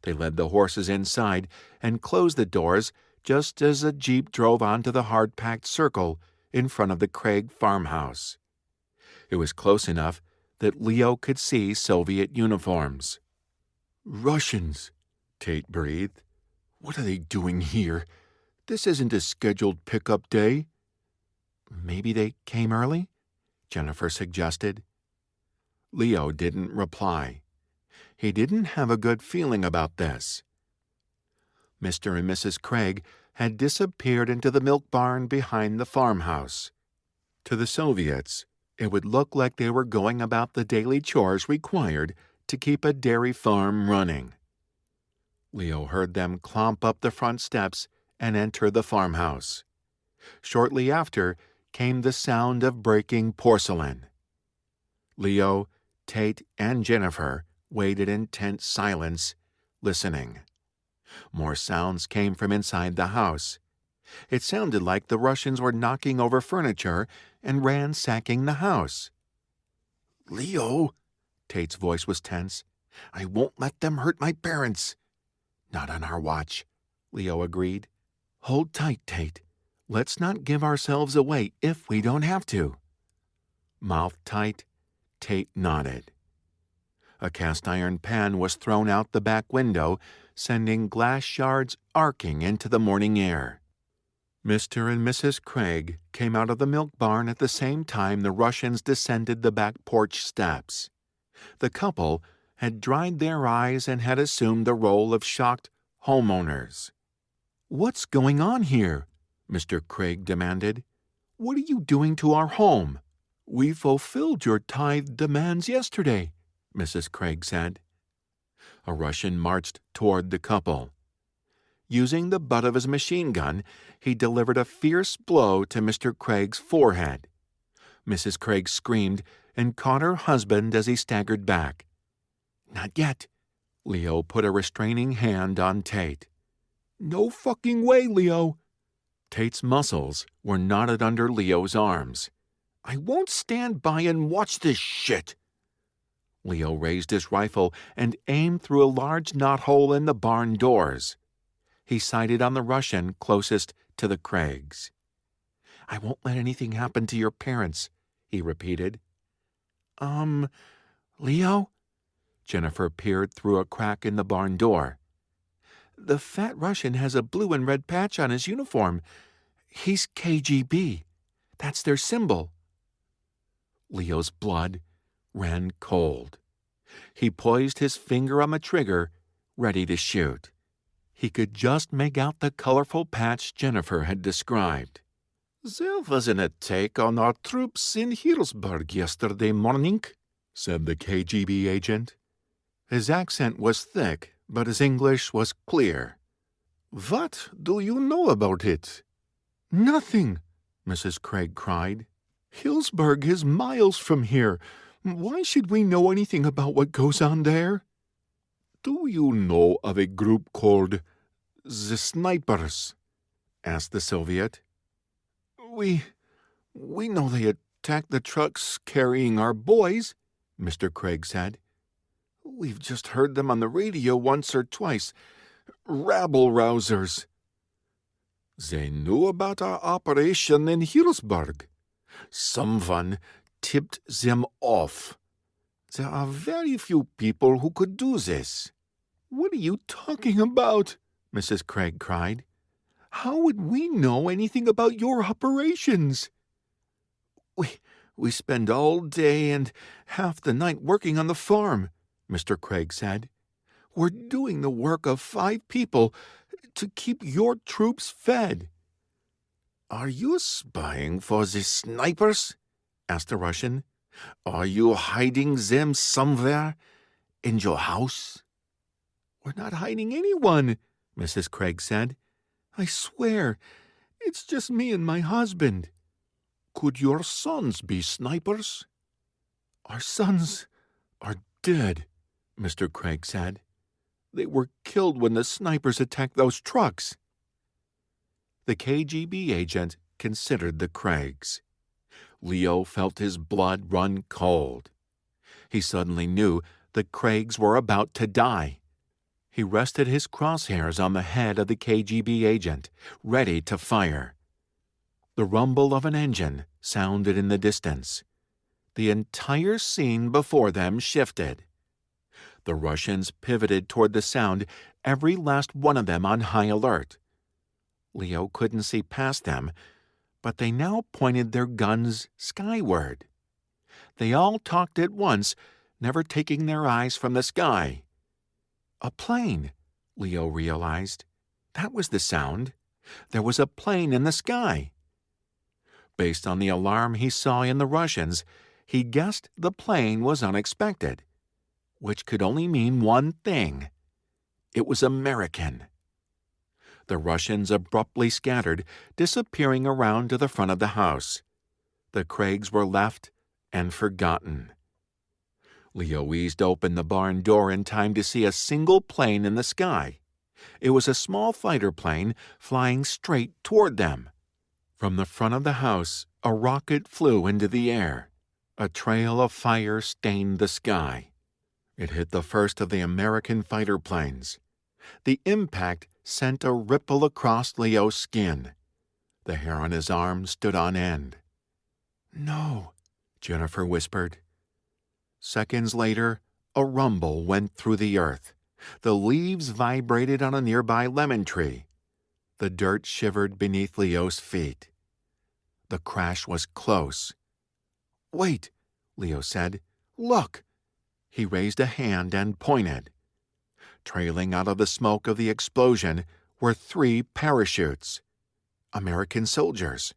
They led the horses inside and closed the doors just as a jeep drove onto the hard-packed circle in front of the Craig farmhouse. It was close enough that Leo could see Soviet uniforms. "Russians," Tate breathed. "What are they doing here? This isn't a scheduled pickup day." "Maybe they came early?" Jennifer suggested. Leo didn't reply. He didn't have a good feeling about this. Mr. and Mrs. Craig had disappeared into the milk barn behind the farmhouse. To the Soviets, it would look like they were going about the daily chores required to keep a dairy farm running. Leo heard them clomp up the front steps and enter the farmhouse. Shortly after came the sound of breaking porcelain. Leo, Tate, and Jennifer waited in tense silence, listening. More sounds came from inside the house. It sounded like the Russians were knocking over furniture and ransacking the house. "Leo," Tate's voice was tense, "I won't let them hurt my parents." "Not on our watch," Leo agreed. "Hold tight, Tate. Let's not give ourselves away if we don't have to." Mouth tight, Tate nodded. A cast-iron pan was thrown out the back window, sending glass shards arcing into the morning air. Mr. and Mrs. Craig came out of the milk barn at the same time the Russians descended the back porch steps. The couple, had dried their eyes and had assumed the role of shocked homeowners. "What's going on here?" Mr. Craig demanded. "What are you doing to our home?" "We fulfilled your tithe demands yesterday," Mrs. Craig said. A Russian marched toward the couple. Using the butt of his machine gun, he delivered a fierce blow to Mr. Craig's forehead. Mrs. Craig screamed and caught her husband as he staggered back. "Not yet." Leo put a restraining hand on Tate. "No fucking way, Leo." Tate's muscles were knotted under Leo's arms. "I won't stand by and watch this shit." Leo raised his rifle and aimed through a large knothole in the barn doors. He sighted on the Russian closest to the Craigs. "I won't let anything happen to your parents," he repeated. Leo?" Jennifer peered through a crack in the barn door. "The fat Russian has a blue and red patch on his uniform. He's KGB. That's their symbol." Leo's blood ran cold. He poised his finger on the trigger, ready to shoot. He could just make out the colorful patch Jennifer had described. "There was an attack on our troops in Hillsburg yesterday morning," said the KGB agent. His accent was thick, but his English was clear. "What do you know about it?" "Nothing," Mrs. Craig cried. "Hillsburg is miles from here. Why should we know anything about what goes on there?" "Do you know of a group called the Snipers?" asked the Soviet. We know they attacked the trucks carrying our boys," Mr. Craig said. "We've just heard them on the radio once or twice. Rabble-rousers." "They knew about our operation in Hillsburg. Someone tipped them off. There are very few people who could do this." "What are you talking about?" Mrs. Craig cried. "How would we know anything about your operations?" We spend all day and half the night working on the farm," Mr. Craig said. "We're doing the work of 5 people to keep your troops fed." "Are you spying for the snipers?" asked the Russian. "Are you hiding them somewhere in your house?" "We're not hiding anyone," Mrs. Craig said. "I swear, it's just me and my husband." "Could your sons be snipers?" "Our sons are dead," Mr. Craig said. "They were killed when the snipers attacked those trucks." The KGB agent considered the Craigs. Leo felt his blood run cold. He suddenly knew the Craigs were about to die. He rested his crosshairs on the head of the KGB agent, ready to fire. The rumble of an engine sounded in the distance. The entire scene before them shifted. The Russians pivoted toward the sound, every last one of them on high alert. Leo couldn't see past them, but they now pointed their guns skyward. They all talked at once, never taking their eyes from the sky. A plane, Leo realized. That was the sound. There was a plane in the sky. Based on the alarm he saw in the Russians, he guessed the plane was unexpected, which could only mean one thing. It was American. The Russians abruptly scattered, disappearing around to the front of the house. The Craigs were left and forgotten. Leo eased open the barn door in time to see a single plane in the sky. It was a small fighter plane flying straight toward them. From the front of the house, a rocket flew into the air. A trail of fire stained the sky. It hit the first of the American fighter planes. The impact sent a ripple across Leo's skin. The hair on his arm stood on end. "No," Jennifer whispered. Seconds later, a rumble went through the earth. The leaves vibrated on a nearby lemon tree. The dirt shivered beneath Leo's feet. The crash was close. "Wait," Leo said. "Look!" He raised a hand and pointed. Trailing out of the smoke of the explosion were 3 parachutes. American soldiers.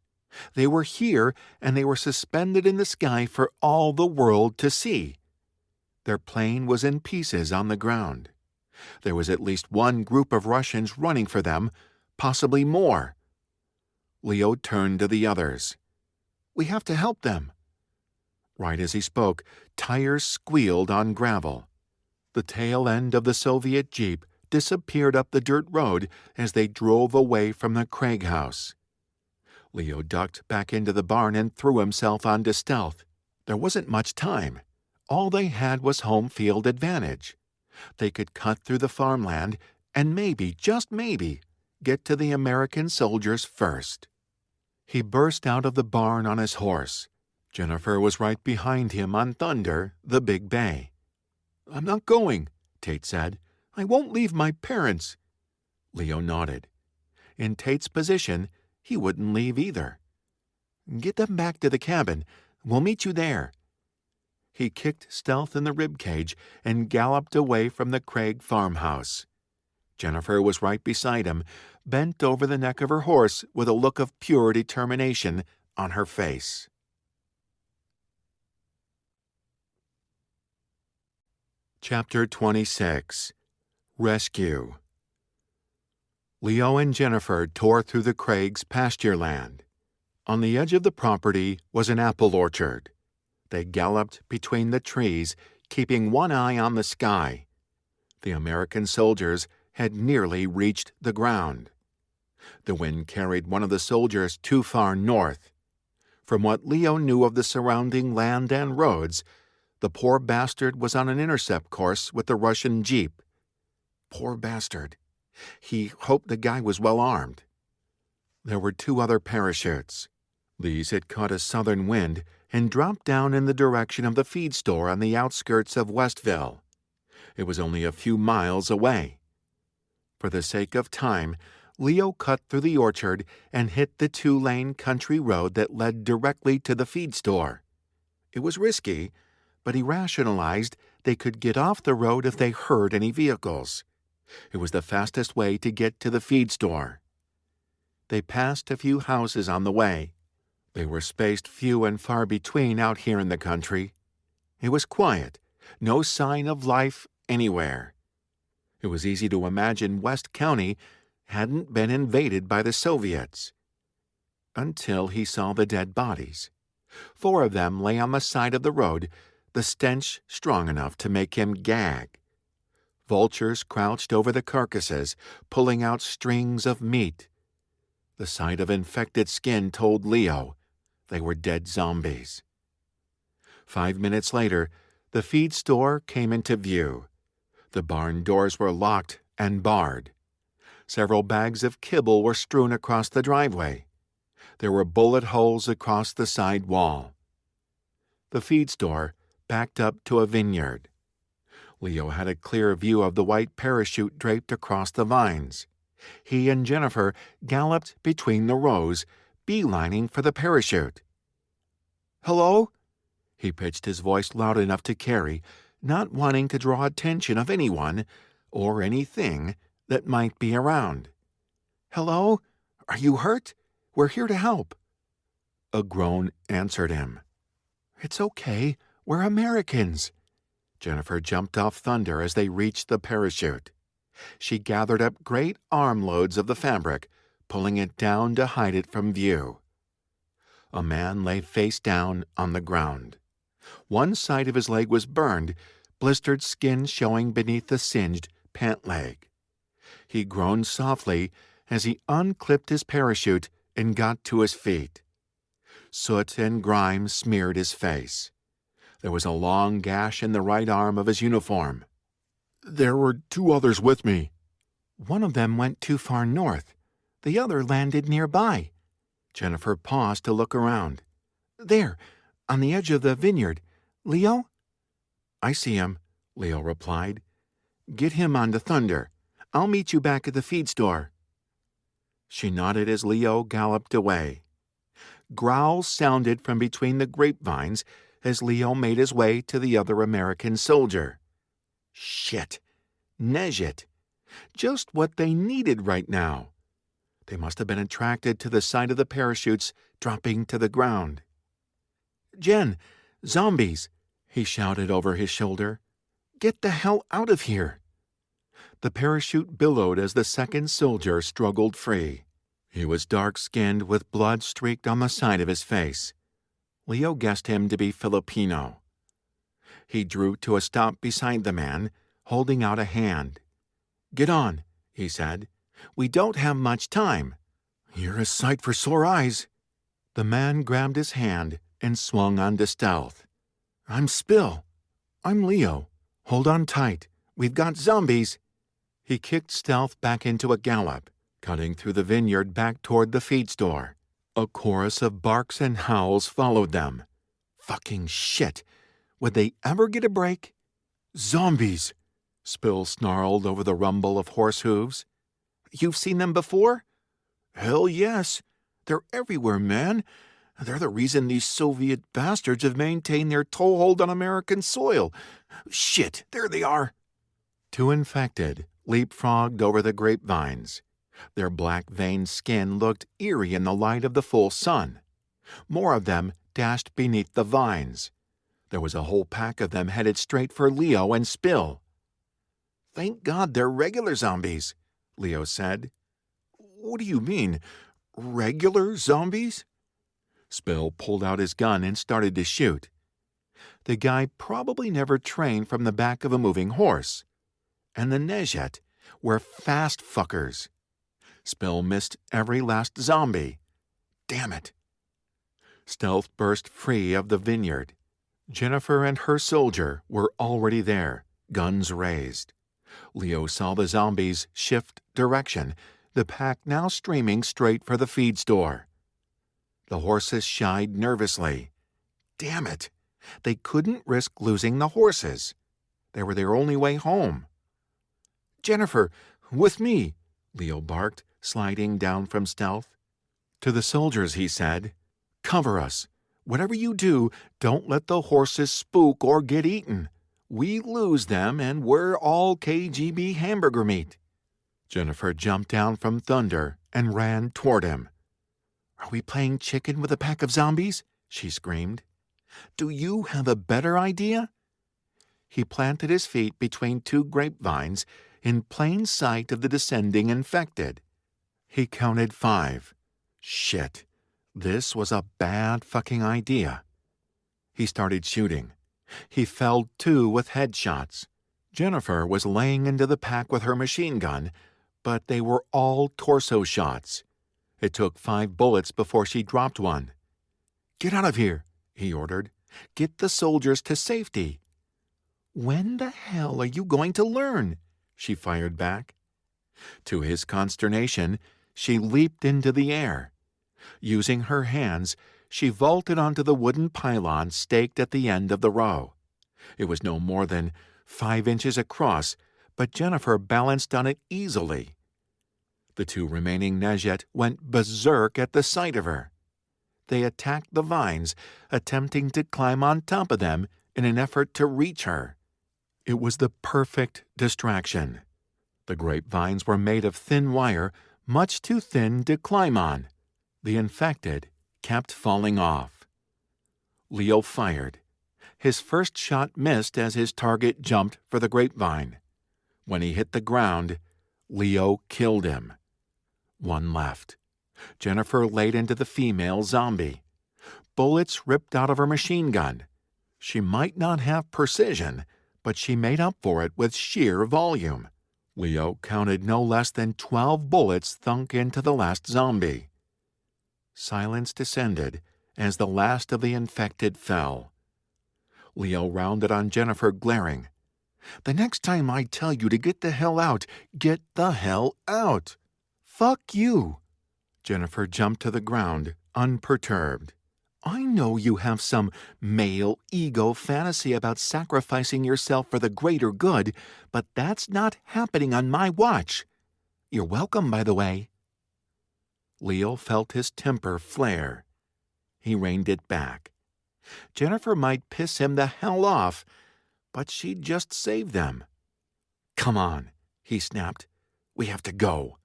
They were here, and they were suspended in the sky for all the world to see. Their plane was in pieces on the ground. There was at least one group of Russians running for them, possibly more. Leo turned to the others. "We have to help them." Right as he spoke, tires squealed on gravel. The tail end of the Soviet Jeep disappeared up the dirt road as they drove away from the Craig house. Leo ducked back into the barn and threw himself onto stealth. There wasn't much time. All they had was home field advantage. They could cut through the farmland and maybe, just maybe, get to the American soldiers first. He burst out of the barn on his horse. Jennifer was right behind him on Thunder, the big bay. "I'm not going," Tate said. "I won't leave my parents." Leo nodded. In Tate's position, he wouldn't leave either. "Get them back to the cabin. We'll meet you there." He kicked Stealth in the ribcage and galloped away from the Craig farmhouse. Jennifer was right beside him, bent over the neck of her horse with a look of pure determination on her face. Chapter 26. Rescue. Leo and Jennifer tore through the Craigs' pasture land. On the edge of the property was an apple orchard. They galloped between the trees, keeping one eye on the sky. The American soldiers had nearly reached the ground. The wind carried one of the soldiers too far north. From what Leo knew of the surrounding land and roads, the poor bastard was on an intercept course with the Russian jeep. Poor bastard. He hoped the guy was well armed. There were 2 other parachutes. These had caught a southern wind and dropped down in the direction of the feed store on the outskirts of Westville. It was only a few miles away. For the sake of time, Leo cut through the orchard and hit the 2-lane country road that led directly to the feed store. It was risky, but he rationalized they could get off the road if they heard any vehicles. It was the fastest way to get to the feed store. They passed a few houses on the way. They were spaced few and far between out here in the country. It was quiet, no sign of life anywhere. It was easy to imagine West County hadn't been invaded by the Soviets. Until he saw the dead bodies. 4 of them lay on the side of the road, the stench strong enough to make him gag. Vultures crouched over the carcasses, pulling out strings of meat. The sight of infected skin told Leo they were dead zombies. 5 minutes later, the feed store came into view. The barn doors were locked and barred. Several bags of kibble were strewn across the driveway. There were bullet holes across the side wall. The feed store backed up to a vineyard. Leo had a clear view of the white parachute draped across the vines. He and Jennifer galloped between the rows, beelining for the parachute. "Hello?" He pitched his voice loud enough to carry, not wanting to draw attention of anyone or anything that might be around. "Hello? Are you hurt? We're here to help." A groan answered him. "It's okay. We're Americans." Jennifer jumped off Thunder as they reached the parachute. She gathered up great armloads of the fabric, pulling it down to hide it from view. A man lay face down on the ground. One side of his leg was burned, blistered skin showing beneath the singed pant leg. He groaned softly as he unclipped his parachute and got to his feet. Soot and grime smeared his face. There was a long gash in the right arm of his uniform. "There were 2 others with me." "One of them went too far north. The other landed nearby." Jennifer paused to look around. "There, on the edge of the vineyard. Leo?" "I see him," Leo replied. "Get him onto Thunder. I'll meet you back at the feed store." She nodded as Leo galloped away. Growls sounded from between the grapevines, as Leo made his way to the other American soldier. Shit! Nezhit! Just what they needed right now. They must have been attracted to the sight of the parachutes dropping to the ground. "Jen, zombies!" he shouted over his shoulder. "Get the hell out of here!" The parachute billowed as the second soldier struggled free. He was dark-skinned with blood streaked on the side of his face. Leo guessed him to be Filipino. He drew to a stop beside the man, holding out a hand. "Get on," he said. "We don't have much time." "You're a sight for sore eyes." The man grabbed his hand and swung onto Stealth. "I'm Spill." "I'm Leo. Hold on tight. We've got zombies." He kicked Stealth back into a gallop, cutting through the vineyard back toward the feed store. A chorus of barks and howls followed them. Fucking shit! Would they ever get a break? "Zombies!" Spill snarled over the rumble of horse hooves. "You've seen them before?" "Hell yes. They're everywhere, man. They're the reason these Soviet bastards have maintained their toehold on American soil. Shit, there they are." Two infected leapfrogged over the grapevines. Their black-veined skin looked eerie in the light of the full sun. More of them dashed beneath the vines. There was a whole pack of them headed straight for Leo and Spill. "Thank God they're regular zombies," Leo said. "What do you mean? Regular zombies?" Spill pulled out his gun and started to shoot. The guy probably never trained from the back of a moving horse. And the Nezhit were fast fuckers. Spill missed every last zombie. Damn it. Stealth burst free of the vineyard. Jennifer and her soldier were already there, guns raised. Leo saw the zombies shift direction, the pack now streaming straight for the feed store. The horses shied nervously. Damn it! They couldn't risk losing the horses. They were their only way home. "Jennifer, with me," Leo barked, sliding down from Stealth. To the soldiers he said, "Cover us. Whatever you do, don't let the horses spook or get eaten. We lose them and we're all KGB hamburger meat." Jennifer jumped down from Thunder and ran toward him. "Are we playing chicken with a pack of zombies?" she screamed. "Do you have a better idea?" He planted his feet between two grapevines in plain sight of the descending infected. He counted 5. Shit. This was a bad fucking idea. He started shooting. He felled 2 with headshots. Jennifer was laying into the pack with her machine gun, but they were all torso shots. It took 5 bullets before she dropped one. "Get out of here," he ordered. "Get the soldiers to safety." "When the hell are you going to learn?" she fired back. To his consternation, she leaped into the air. Using her hands, she vaulted onto the wooden pylon staked at the end of the row. It was no more than 5 inches across, but Jennifer balanced on it easily. The 2 remaining Nezhit went berserk at the sight of her. They attacked the vines, attempting to climb on top of them in an effort to reach her. It was the perfect distraction. The grapevines were made of thin wire, much too thin to climb on. The infected kept falling off. Leo fired. His first shot missed as his target jumped for the grapevine. When he hit the ground, Leo killed him. 1 left. Jennifer laid into the female zombie. Bullets ripped out of her machine gun. She might not have precision, but she made up for it with sheer volume. Leo counted no less than 12 bullets thunk into the last zombie. Silence descended as the last of the infected fell. Leo rounded on Jennifer, glaring. "The next time I tell you to get the hell out, get the hell out!" "Fuck you!" Jennifer jumped to the ground, unperturbed. "I know you have some male ego fantasy about sacrificing yourself for the greater good, but that's not happening on my watch. You're welcome, by the way." Leo felt his temper flare. He reined it back. Jennifer might piss him the hell off, but she'd just save them. "Come on," he snapped. "We have to go."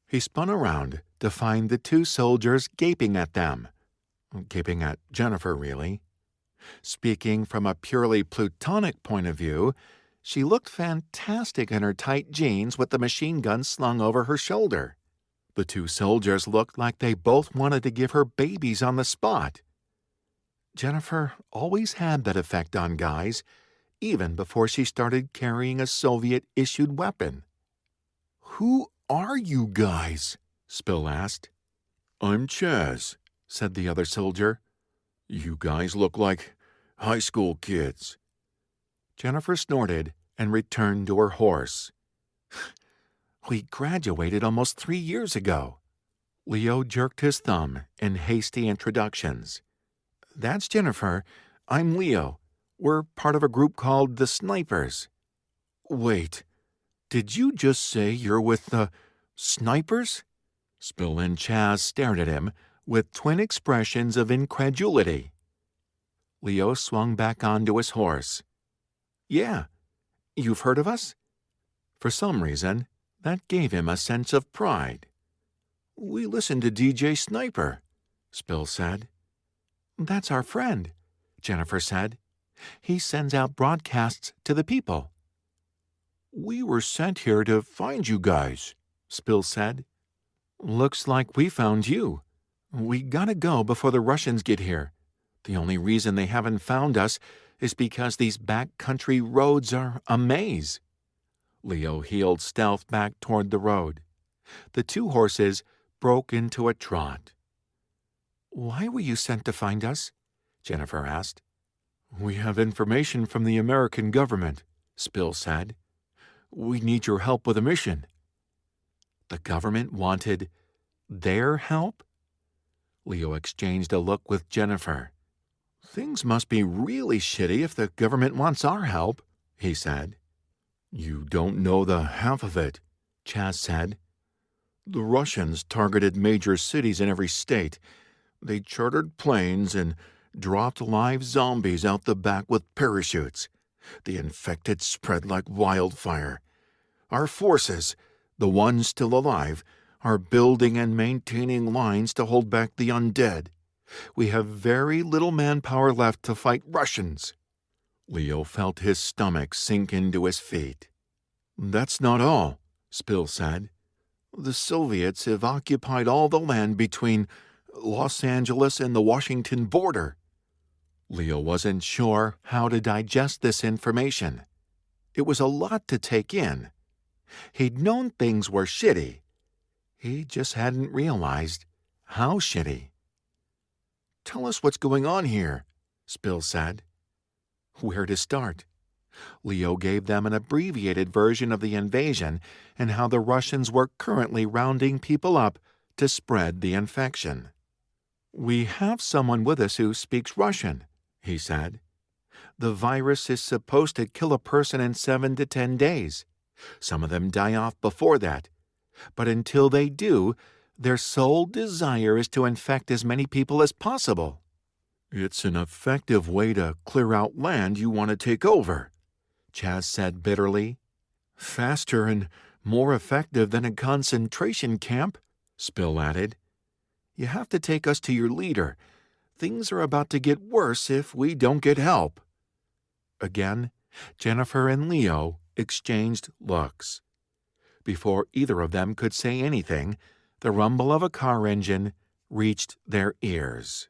He spun around to find the two soldiers gaping at them. Gaping at Jennifer, really. Speaking from a purely plutonic point of view, she looked fantastic in her tight jeans with the machine gun slung over her shoulder. The two soldiers looked like they both wanted to give her babies on the spot. Jennifer always had that effect on guys, even before she started carrying a Soviet-issued weapon. "Who are you guys?" Spill asked. "I'm Chaz," said the other soldier. "You guys look like high school kids." Jennifer snorted and returned to her horse. "We graduated almost 3 years ago." Leo jerked his thumb in hasty introductions. "That's Jennifer. I'm Leo. We're part of a group called the Snipers." "Wait, did you just say you're with the Snipers?" Spill and Chaz stared at him with twin expressions of incredulity. Leo swung back onto his horse. "Yeah, you've heard of us?" For some reason, that gave him a sense of pride. "We listen to DJ Sniper," Spill said. "That's our friend," Jennifer said. "He sends out broadcasts to the people." "We were sent here to find you guys," Spill said. "Looks like we found you. We gotta go before the Russians get here. The only reason they haven't found us is because these backcountry roads are a maze." Leo heeled stealth back toward the road. The two horses broke into a trot. "Why were you sent to find us?" Jennifer asked. "We have information from the American government," Spill said. "We need your help with a mission." The government wanted their help? Leo exchanged a look with Jennifer. "Things must be really shitty if the government wants our help," he said. "You don't know the half of it," Chaz said. "The Russians targeted major cities in every state. They chartered planes and dropped live zombies out the back with parachutes. The infected spread like wildfire. Our forces, the ones still alive, are building and maintaining lines to hold back the undead. We have very little manpower left to fight Russians." Leo felt his stomach sink into his feet. "That's not all," Spill said. "The Soviets have occupied all the land between Los Angeles and the Washington border." Leo wasn't sure how to digest this information. It was a lot to take in. He'd known things were shitty. He just hadn't realized how shitty. "Tell us what's going on here," Spill said. Where to start? Leo gave them an abbreviated version of the invasion and how the Russians were currently rounding people up to spread the infection. "We have someone with us who speaks Russian," he said. "The virus is supposed to kill a person in 7 to 10 days. Some of them die off before that. But until they do, their sole desire is to infect as many people as possible." "It's an effective way to clear out land you want to take over," Chaz said bitterly. "Faster and more effective than a concentration camp," Spill added. "You have to take us to your leader. Things are about to get worse if we don't get help." Again, Jennifer and Leo exchanged looks. Before either of them could say anything, the rumble of a car engine reached their ears.